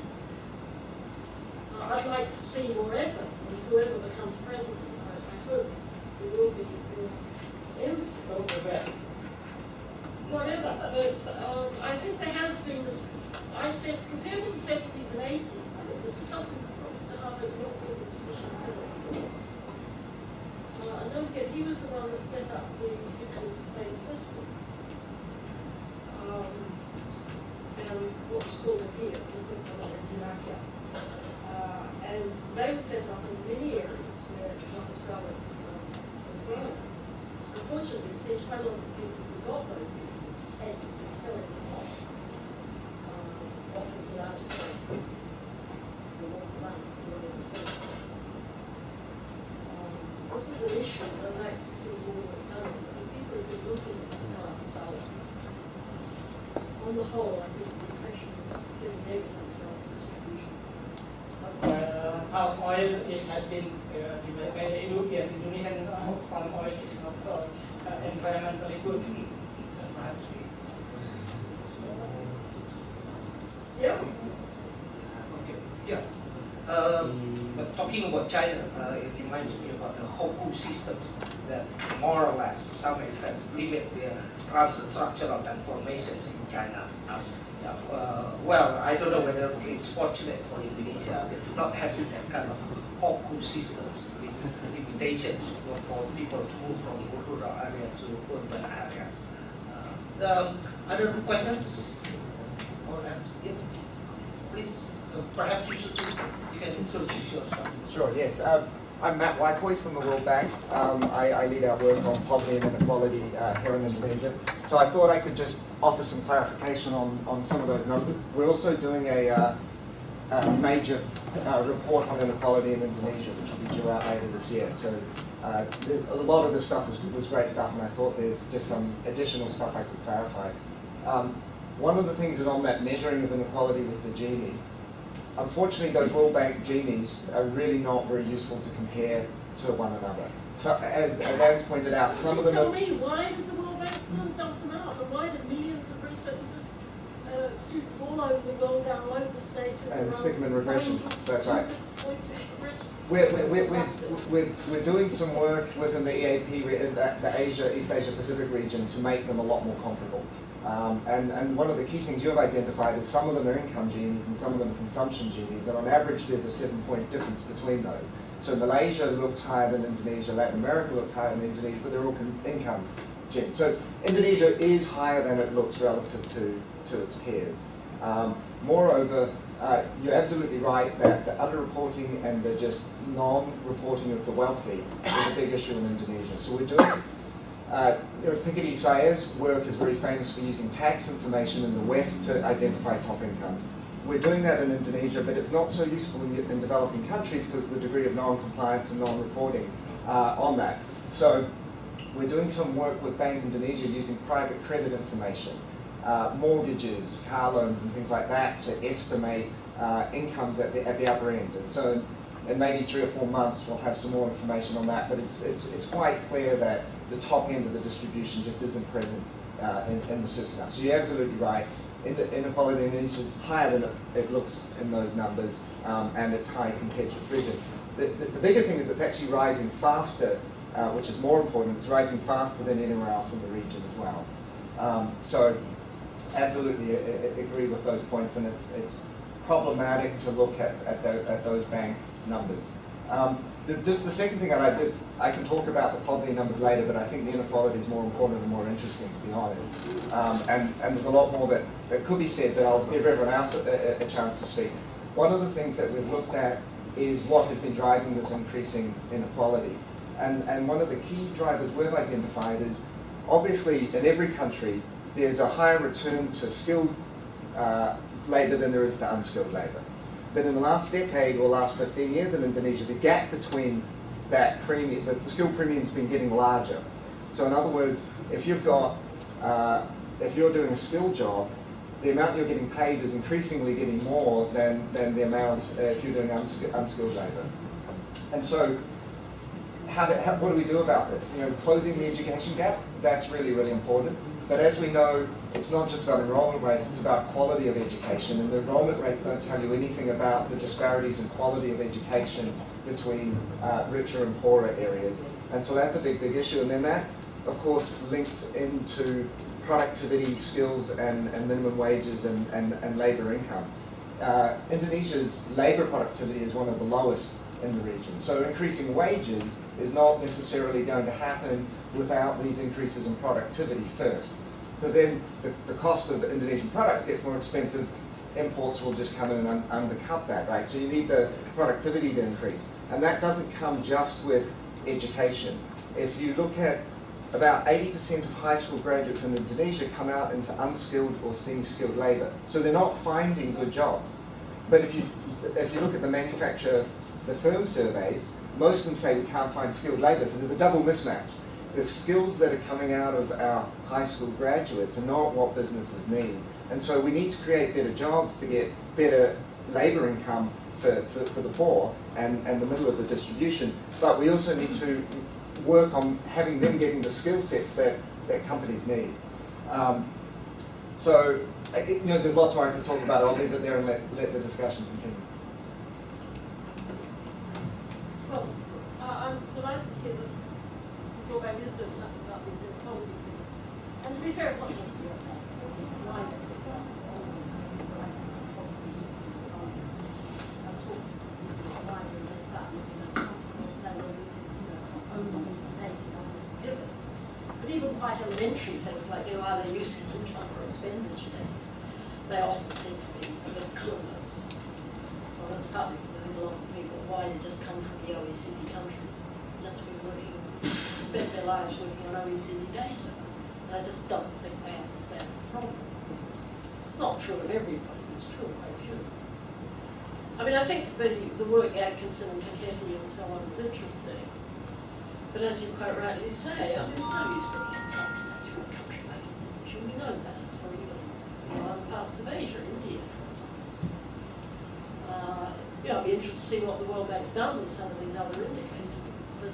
I'd like to see more effort with whoever becomes president. I hope there will be more emphasis. All the best. Whatever, but I think there has been this, I sense, compared with the 70s and 80s, I think this is something that Professor Hart has not been sufficiently. And don't forget, he was the one that set up the future state system. And what was called a PIA, and they were set up in many areas where Trump salad was grown. Unfortunately, it seems quite a lot of the people who got those states have been selling them off, often to larger state companies. They want the money for their employees. This is an issue that I'd like to see more done. I think people have been looking at the salad. On the whole, I think the impression is fairly negative about the distribution. Palm oil has been developed by the European. Indonesian palm oil is not environmentally good. Perhaps we. Yeah. Okay. Yeah. But talking about China, it reminds me about the Hoku system that more or less, to some extent, limit the structural transformations in China. Well, I don't know whether it's fortunate for Indonesia not having that kind of Hoku systems, limitations for people to move from rural area to urban areas. Other questions or answers? Yeah. Please, perhaps you can introduce yourself. Sure, yes. I'm Matt Wycoy from the World Bank. I lead our work on poverty and inequality here in Indonesia. So I thought I could just offer some clarification on some of those numbers. We're also doing a major report on inequality in Indonesia, which will be due out later this year. So there's a lot of this stuff was great stuff, and I thought there's just some additional stuff I could clarify. One of the things is on that measuring of inequality with the Gini. Unfortunately, those World Bank Ginies are really not very useful to compare to one another. So, as Anne's pointed out, some of them Tell me, why does the World Bank still dump them out? And why do millions of research students all over the world download the data and stick them in regressions? That's right. We're We're doing some work within the EAP, the East Asia Pacific region, to make them a lot more comparable. And one of the key things you have identified is some of them are income Ginies and some of them are consumption Ginies, and on average there's a 7-point difference between those. So Malaysia looks higher than Indonesia, Latin America looks higher than Indonesia, but they're all income Ginies. So Indonesia is higher than it looks relative to its peers. Moreover, you're absolutely right that the underreporting and the just non-reporting of the wealthy is a big issue in Indonesia. So we're doing Piketty Sayer's work is very famous for using tax information in the West to identify top incomes. We're doing that in Indonesia, but it's not so useful in developing countries because of the degree of non-compliance and non-reporting on that. So we're doing some work with Bank Indonesia using private credit information, mortgages, car loans and things like that to estimate incomes at the upper end. And so in maybe 3 or 4 months we'll have some more information on that, but it's quite clear that the top end of the distribution just isn't present in the system now. So you're absolutely right. Inequality in Indonesia is higher than it looks in those numbers, and it's high compared to its region. The bigger thing is it's actually rising faster, which is more important. It's rising faster than anywhere else in the region as well. So absolutely agree with those points, and it's problematic to look at those bank numbers. Just the second thing I can talk about the poverty numbers later, but I think the inequality is more important and more interesting, to be honest. And there's a lot more that could be said, but I'll give everyone else a chance to speak. One of the things that we've looked at is what has been driving this increasing inequality. And one of the key drivers we've identified is, obviously, in every country, there's a higher return to skilled labour than there is to unskilled labour. But in the last decade or last 15 years in Indonesia, the gap between that premium, the skill premium's been getting larger. So in other words, if you've got, if you're doing a skilled job, the amount you're getting paid is increasingly getting more than the amount if you're doing unskilled labour. And so, what do we do about this? You know, closing the education gap, that's really, really important. But as we know, it's not just about enrollment rates, it's about quality of education. And the enrollment rates don't tell you anything about the disparities in quality of education between richer and poorer areas. And so that's a big, big issue. And then that, of course, links into productivity, skills, and minimum wages and labour income. Indonesia's labour productivity is one of the lowest in the region. So increasing wages is not necessarily going to happen without these increases in productivity first. Because then the cost of Indonesian products gets more expensive, imports will just come in and undercut that, right? So you need the productivity to increase. And that doesn't come just with education. If you look at about 80% of high school graduates in Indonesia come out into unskilled or semi-skilled labour. So they're not finding good jobs. But if you look at the firm surveys, most of them say we can't find skilled labour, so there's a double mismatch. The skills that are coming out of our high school graduates are not what businesses need. And so we need to create better jobs to get better labour income for the poor and the middle of the distribution. But we also need to work on having them getting the skill sets that companies need. So, you know, there's lots more I could talk about. I'll leave it there and let the discussion continue. Well, I'm delighted to hear that the World Bank is doing something about these inequality things. And to be fair, it's not just the World Bank. It's wider, it's all these things that I think are probably I've talked to some people wider and they start looking uncomfortable and say, well, we can only use the data governments give us. But even quite elementary things like, either use of income or expenditure data, they often seem to be a bit clueless. Well, that's partly because I think a lot of the people at Wider just come from the OECD countries, just been working, spent their lives working on OECD data. And I just don't think they understand the problem. It's not true of everybody, but it's true of quite a few of them. I mean, I think the work Atkinson and Piketty and so on is interesting. But as you quite rightly say, I mean, there's no use looking at tax data in a country like Indonesia. We know that, or even other parts of Asia, India, for example. You know, I'd be interested to see what the World Bank's done with some of these other indicators. But,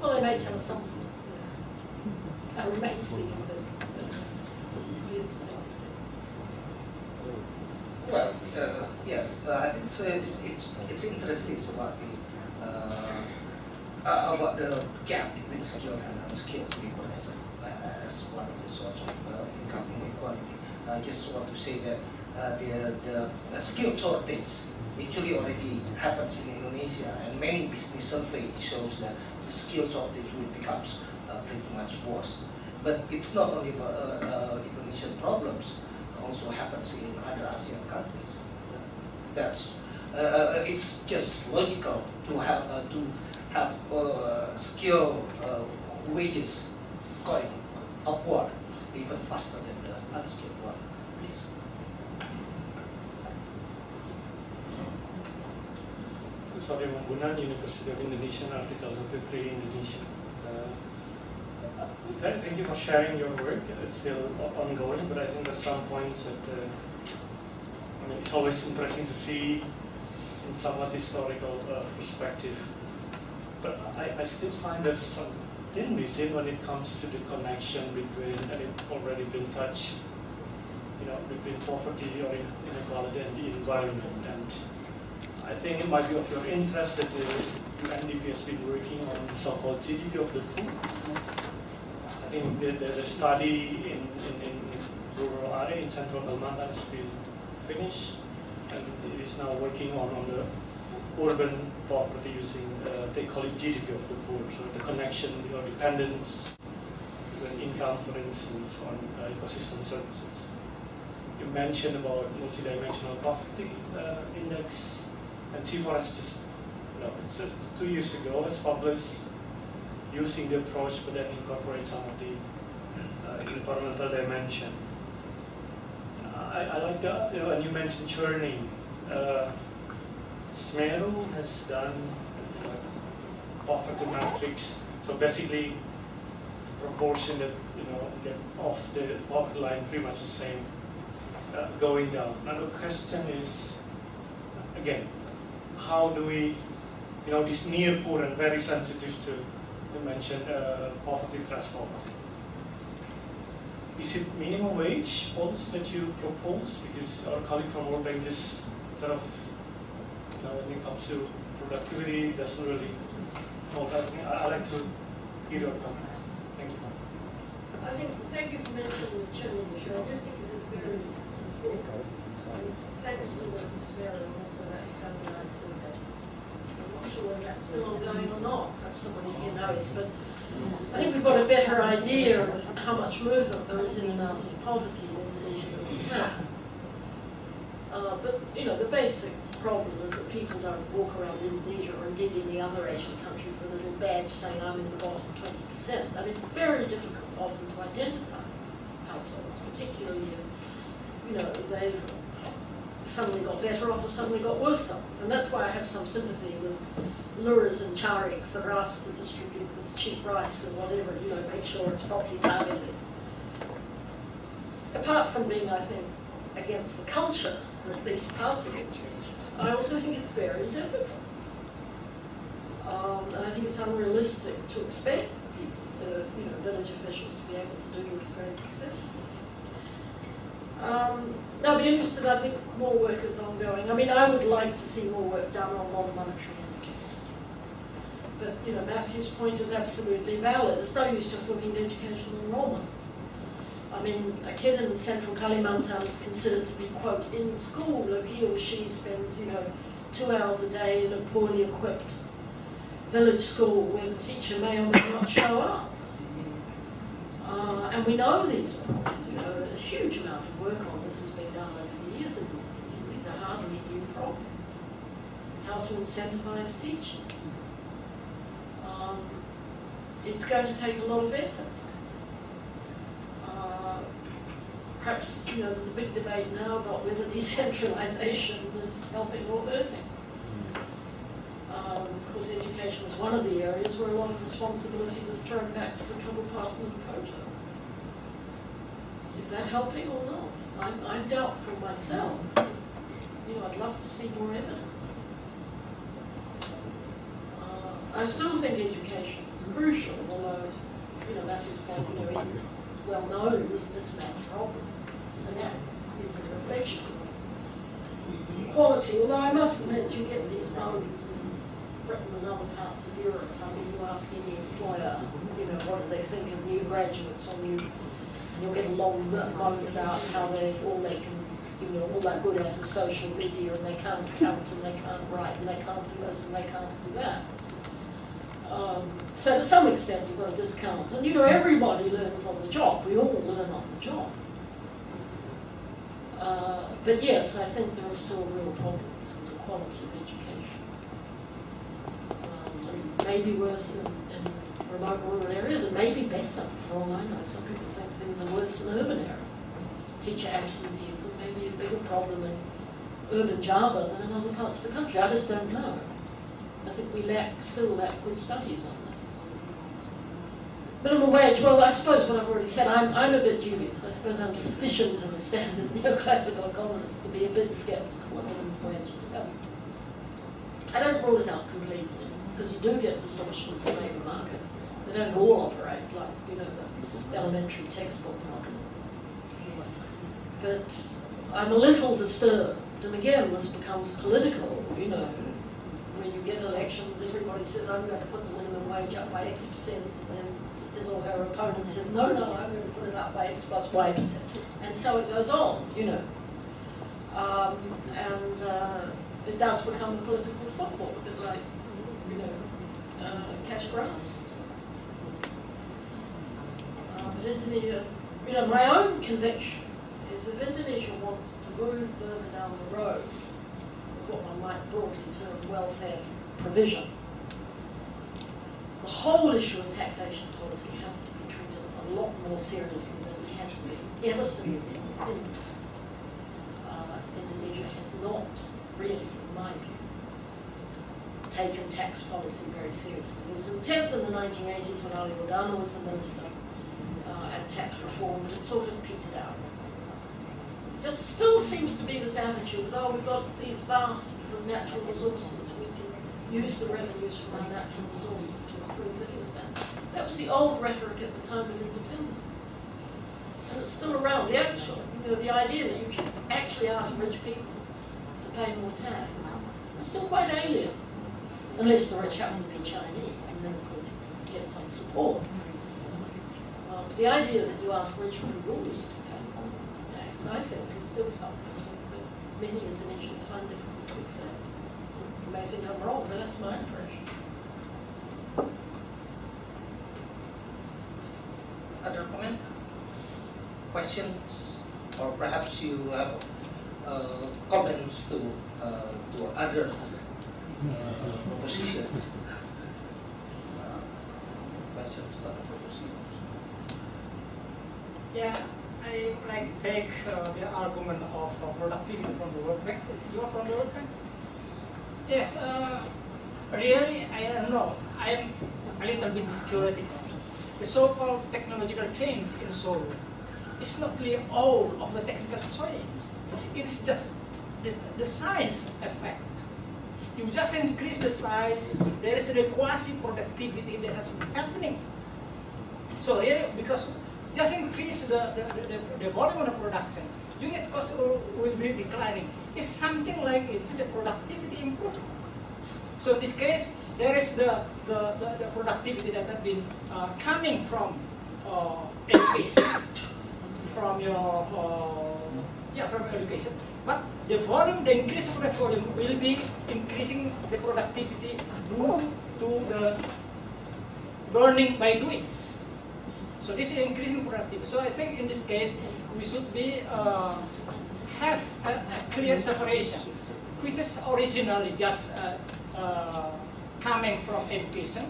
well, they may tell us something. I remain to be convinced. But it'll be interesting to see. Well, yes, I think so it's interesting about the gap between skilled and unskilled people as one of the source of income inequality. I just want to say that the skill shortage actually already happens in Indonesia, and many business surveys shows that the skill shortage will become pretty much worse. But it's not only Indonesian problems; it also happens in other ASEAN countries. That's it's just logical to have skill wages going upward even faster than the unskilled one. Please. Sorry, Manggunan, University of Indonesia, Article 33, Indonesia. Thank you for sharing your work. It's still ongoing, but I think there's some points that I mean, it's always interesting to see in somewhat historical perspective. But I still find there's something missing when it comes to the connection between, and it's already been touched, you know, between poverty or inequality and the environment. And I think it might be of your interest that the UNDP has been working on the so-called GDP of the poor. I think the study in rural area in central Kalimantan has been finished, and it is now working on the urban poverty using, they call it GDP of the poor, so the connection, you know, dependence, even income, for instance, on ecosystem services. You mentioned about multidimensional poverty index, and C4 has just, you know, it's just 2 years ago was published using the approach, but then incorporate some of the environmental dimension. I like that, you know, and you mentioned churning. Smeru has done poverty matrix. So basically, the proportion that, you know, get off the poverty line pretty much the same, going down. Now the question is, again, how do we, you know, this near poor and very sensitive to, you mentioned poverty threshold. Is it minimum wage policy that you propose? Because our colleague from World Bank just sort of, you know, when it comes to productivity, doesn't really know that. I'd like to hear your comments. Thank you. I think, thank you for mentioning the churning issue. I do think it is very important. Thanks to the work of Smeru and also that family survey. I'm not sure whether that's still ongoing or not. Perhaps somebody here knows, but I think we've got a better idea of how much movement there is in and out of poverty in Indonesia than we have. But you know, the basic problem is that people don't walk around Indonesia or indeed any other Asian country with a little badge saying I'm in the bottom 20%. I mean, it's very difficult often to identify households, particularly if, you know, they've suddenly got better off or suddenly got worse off. And that's why I have some sympathy with lures and chariks that are asked to distribute this cheap rice and whatever, you know, make sure it's properly targeted. Apart from being, I think, against the culture, or at least parts of it, I also think it's very difficult. And I think it's unrealistic to expect people, you know, village officials to be able to do this very successfully. Now, I'd be interested, I think more work is ongoing. I mean, I would like to see more work done on non-monetary indicators. But, you know, Matthew's point is absolutely valid. It's no use just looking at educational enrollments. I mean, a kid in central Kalimantan is considered to be, quote, in school if he or she spends, you know, 2 hours a day in a poorly equipped village school where the teacher may or may not show up. And we know these problems, you know, a huge amount of work on this has been done over the years in Indonesia. These are hardly new problems. How to incentivize teachers. It's going to take a lot of effort. Perhaps, there's a big debate now about whether decentralization is helping or hurting. Of course, education was one of the areas where a lot of responsibility was thrown back to the Kabupaten and Kota. Is that helping or not? I'm doubtful myself. I'd love to see more evidence. I still think education is crucial, although, Matthew's point, it's well known, this mismatch problem. And that is a reflection of quality, although I must admit you get these moans in Britain and other parts of Europe. I mean, you ask any employer, what do they think of new graduates or new, and you'll get a long moan about how all they can, all they're good at is social media, and they can't count, and they can't write, and they can't do this, and they can't do that. So to some extent you've got a discount. And everybody learns on the job. We all learn on the job. But yes, I think there are still real problems with the quality of education. And maybe worse in remote rural areas, and maybe better, for all I know. Some people think things are worse in urban areas. Teacher absenteeism may be a bigger problem in urban Java than in other parts of the country. I just don't know. I think we still lack good studies on this. Minimum wage, well, I suppose what I've already said, I'm a bit dubious. I suppose I'm sufficient in a standard neoclassical economist to be a bit sceptical of minimum wages. I don't rule it out completely, because you do get distortions in labour markets. They don't all operate like, the elementary textbook model. But I'm a little disturbed, and again, this becomes political, when you get elections, everybody says, I'm going to put the minimum wage up by X%, and then his or her opponent says, no, I'm going to put it up by X plus Y%. And so it goes on, it does become a political football, a bit like, cash grants and so on. But Indonesia, my own conviction is if Indonesia wants to move further down the road, what one might broadly term welfare provision, the whole issue of taxation policy has to be treated a lot more seriously than it has been ever since independence. Indonesia has not really, in my view, taken tax policy very seriously. There was an attempt in the 1980s when Ali Rodano was the minister at tax reform, but it sort of petered out. Just still seems to be this attitude that, we've got these vast natural resources, we can use the revenues from our natural resources to improve living standards. That was the old rhetoric at the time of independence. And it's still around. The actual, the idea that you should actually ask rich people to pay more tax is still quite alien. Unless the rich happen to be Chinese, and then of course you get some support. But the idea that you ask rich people to pay for tax, I think, is still something that many Indonesians find difficult to accept. You may think I'm wrong, but that's my impression. Other comment? Questions? Or perhaps you have comments to others' positions? Questions to other propositions? Yeah, I would like to take the argument of productivity from the World Bank. Is you from the World Bank? Yes, really, I don't know. I'm a little bit theoretical. The so-called technological change in Seoul is not really all of the technical change. It's just the size effect. You just increase the size, there is a quasi-productivity that has been happening. So really, because just increase the volume of the production, unit cost will be declining. It's something like it's the productivity improvement. So in this case, there is the productivity that has been coming from education, from your from education. But the volume, the increase of the volume will be increasing the productivity due to the learning by doing. So this is increasing productivity. So I think in this case, we should be have a clear separation, which is originally just coming from education,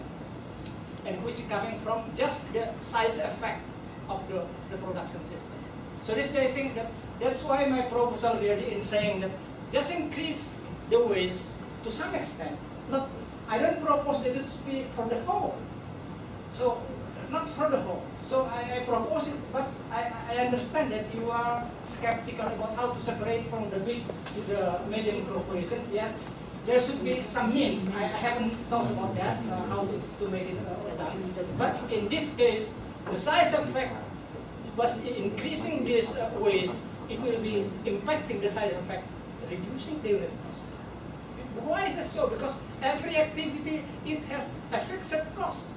and which is coming from just the size effect of the production system. So this, I think that's why my proposal really in saying that just increase the waste to some extent. Not, I don't propose that it should be for the whole. So not for the whole. So I propose it, but I understand that you are skeptical about how to separate from the big to the medium corporations. Yes, there should be some means. I haven't thought about that, how to make it done. But in this case, the size effect was increasing this waste, it will be impacting the size effect, reducing the unit cost. Why is this so? Because every activity, it has a fixed cost.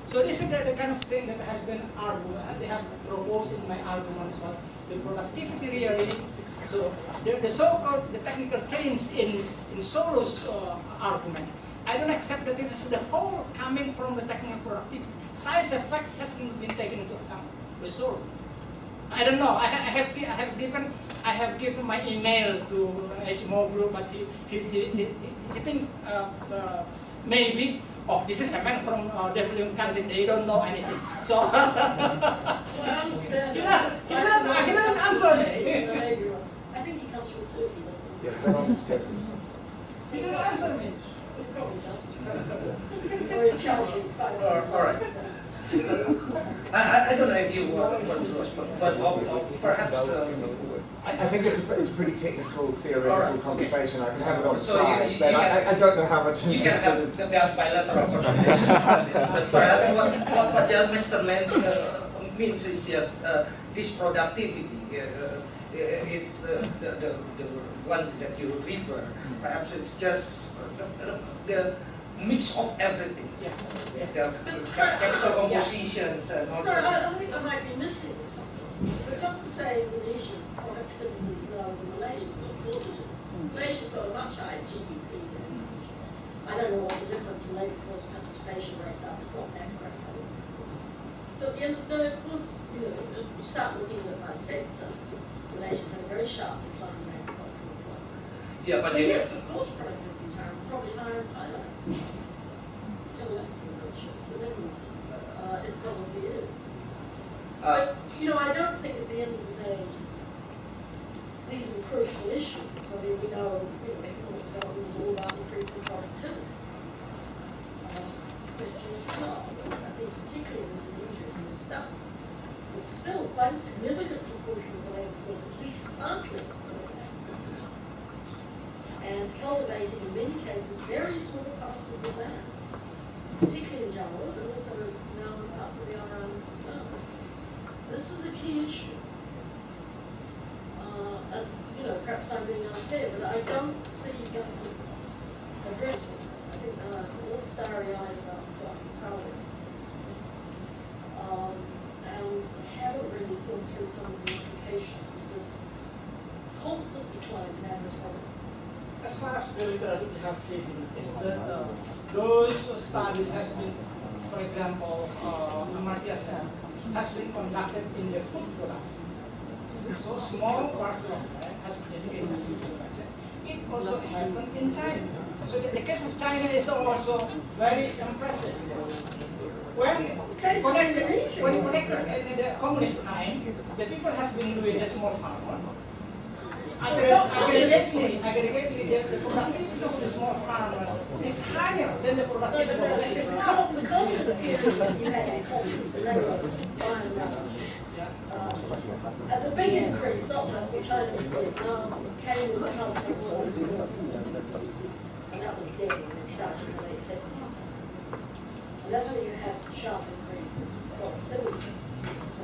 So this is the kind of thing that has been argued, they have proposed in my argument as well. The productivity really, so the so-called the technical change in Solo's argument, I don't accept that it is the whole coming from the technical productivity. Size effect hasn't been taken into account by Solo. I don't know. I have given my email to SMO group, but he think maybe, oh, this is a man from developing country, they don't know anything. So Well, I understand. he doesn't answer me. I think he comes from Turkey, doesn't he? Yeah, don't understand. He didn't answer me. He probably does. Or you charge him $500. All right. I don't know if you want to respond, but perhaps. I think it's a pretty technical, theoretical conversation. I can have it on the So side, you but can- I don't know how much You can have interest the bilateral conversation, but perhaps what Mr. Lenz means is just this productivity. It's the one that you refer. Perhaps it's just the mix of everything. Yeah. The chemical compositions and all Sorry, that. I think I might be missing something. But just to say Indonesia's productivity is lower than Malaysia's, but of course it is. Malaysia's got a much higher GDP than Indonesia. I don't know what the difference in labour force participation rates are, it's not that great. So at the end of the day, of course, you know, you start looking at it by sector. Malaysia's had a very sharp decline in agricultural employment. Yeah, but So you, yes, of course productivity is higher, probably higher in Thailand. Tell that to the merchants, and then it probably is. But, you know, I don't think at the end of the day, these are crucial issues. I mean, we know, you know, economic development is all about increasing productivity. Question is how. I think particularly in Indonesia, if you're stuck, there's still quite a significant proportion of the labour force, at least partly, and cultivating in many cases very small parcels of land, particularly in Java, but also now in parts of the other islands as well. This is a key issue. And, you know, perhaps I'm being unfair, but I don't see government addressing this. I think they're all starry-eyed about the salary. And haven't really thought through some of the implications of this constant decline in average products. As far as the literature we have facing is that those studies has been, for example, Martia said, has been conducted in the food production. So small parcel of land has been dedicated to food production. It also happened in China. So the case of China is also very impressive. When connected in the communist time, the people has been doing the small farmer. Aggregately, the productivity of the small farmers is higher than the productivity of the collective farm. The communist period, you had economies, and they were by and large. The big increase, not just in China but Vietnam, came with the household size increases. And that was dead when it started in the late 70s. And that's when you had a sharp increase in productivity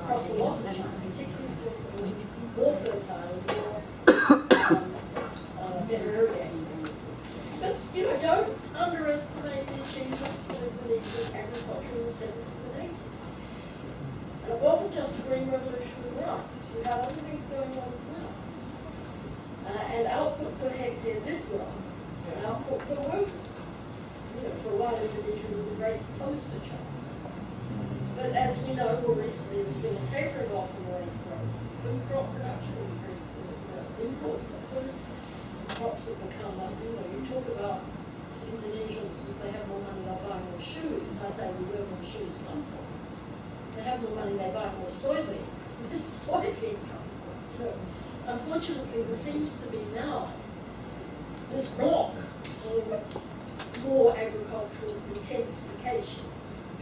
across a lot of China, particularly because they were more fertile, more better irrigated. But, you know, don't underestimate the achievements of the agriculture in the 70s and 80s. And it wasn't just a green revolution with rice, you had other things going on as well. And output per hectare did grow, and output per worker. You know, for a while Indonesia was a great poster child. But as we know, more recently there's been a tapering off in the rate of growth. Food crop production increased, course, often crops that become, you talk about Indonesians, if they have more money, they'll buy more shoes. I say, well, where will the shoes come from? They have more money, they buy more soybean. Where's the soybean come from? You know, unfortunately, there seems to be now this block of more agricultural intensification,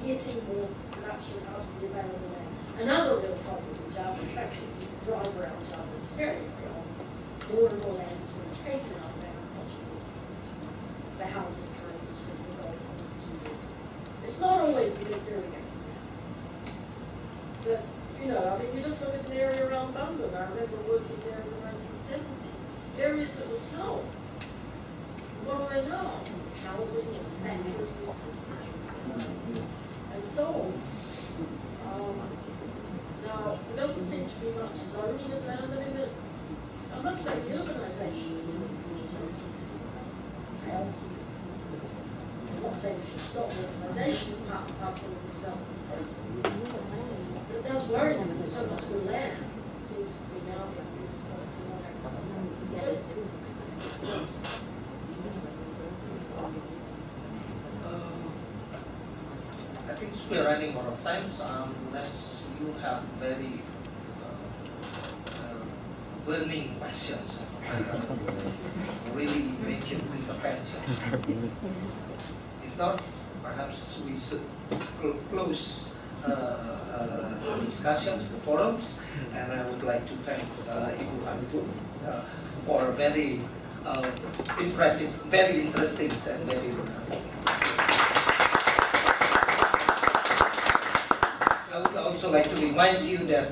getting more production out of the available land. Another real problem in Java, in fact, if you drive around Java, it's very, very obvious. More and more land is being taken out of agriculture for housing, for industry, for golf courses. It's not always the best area. But, you know, I mean, you just look at the area around Bandung. I remember working there in the 1970s. Areas that were sold. What are they now? Housing and factories and so on. Now, there doesn't seem to be much zoning of land. I mean, I must say, the urbanisation has helped. I'm not saying we should stop urbanisation, it's part and parcel of the development process. But it does worry me that so much more land seems to be now being used for more agriculture. I think we're running out of time, so unless you have very burning questions, really major interventions. If not, perhaps we should close the discussions, the forums, and I would like to thank Ibu Anfu for a very impressive, very interesting, and very. I would also like to remind you that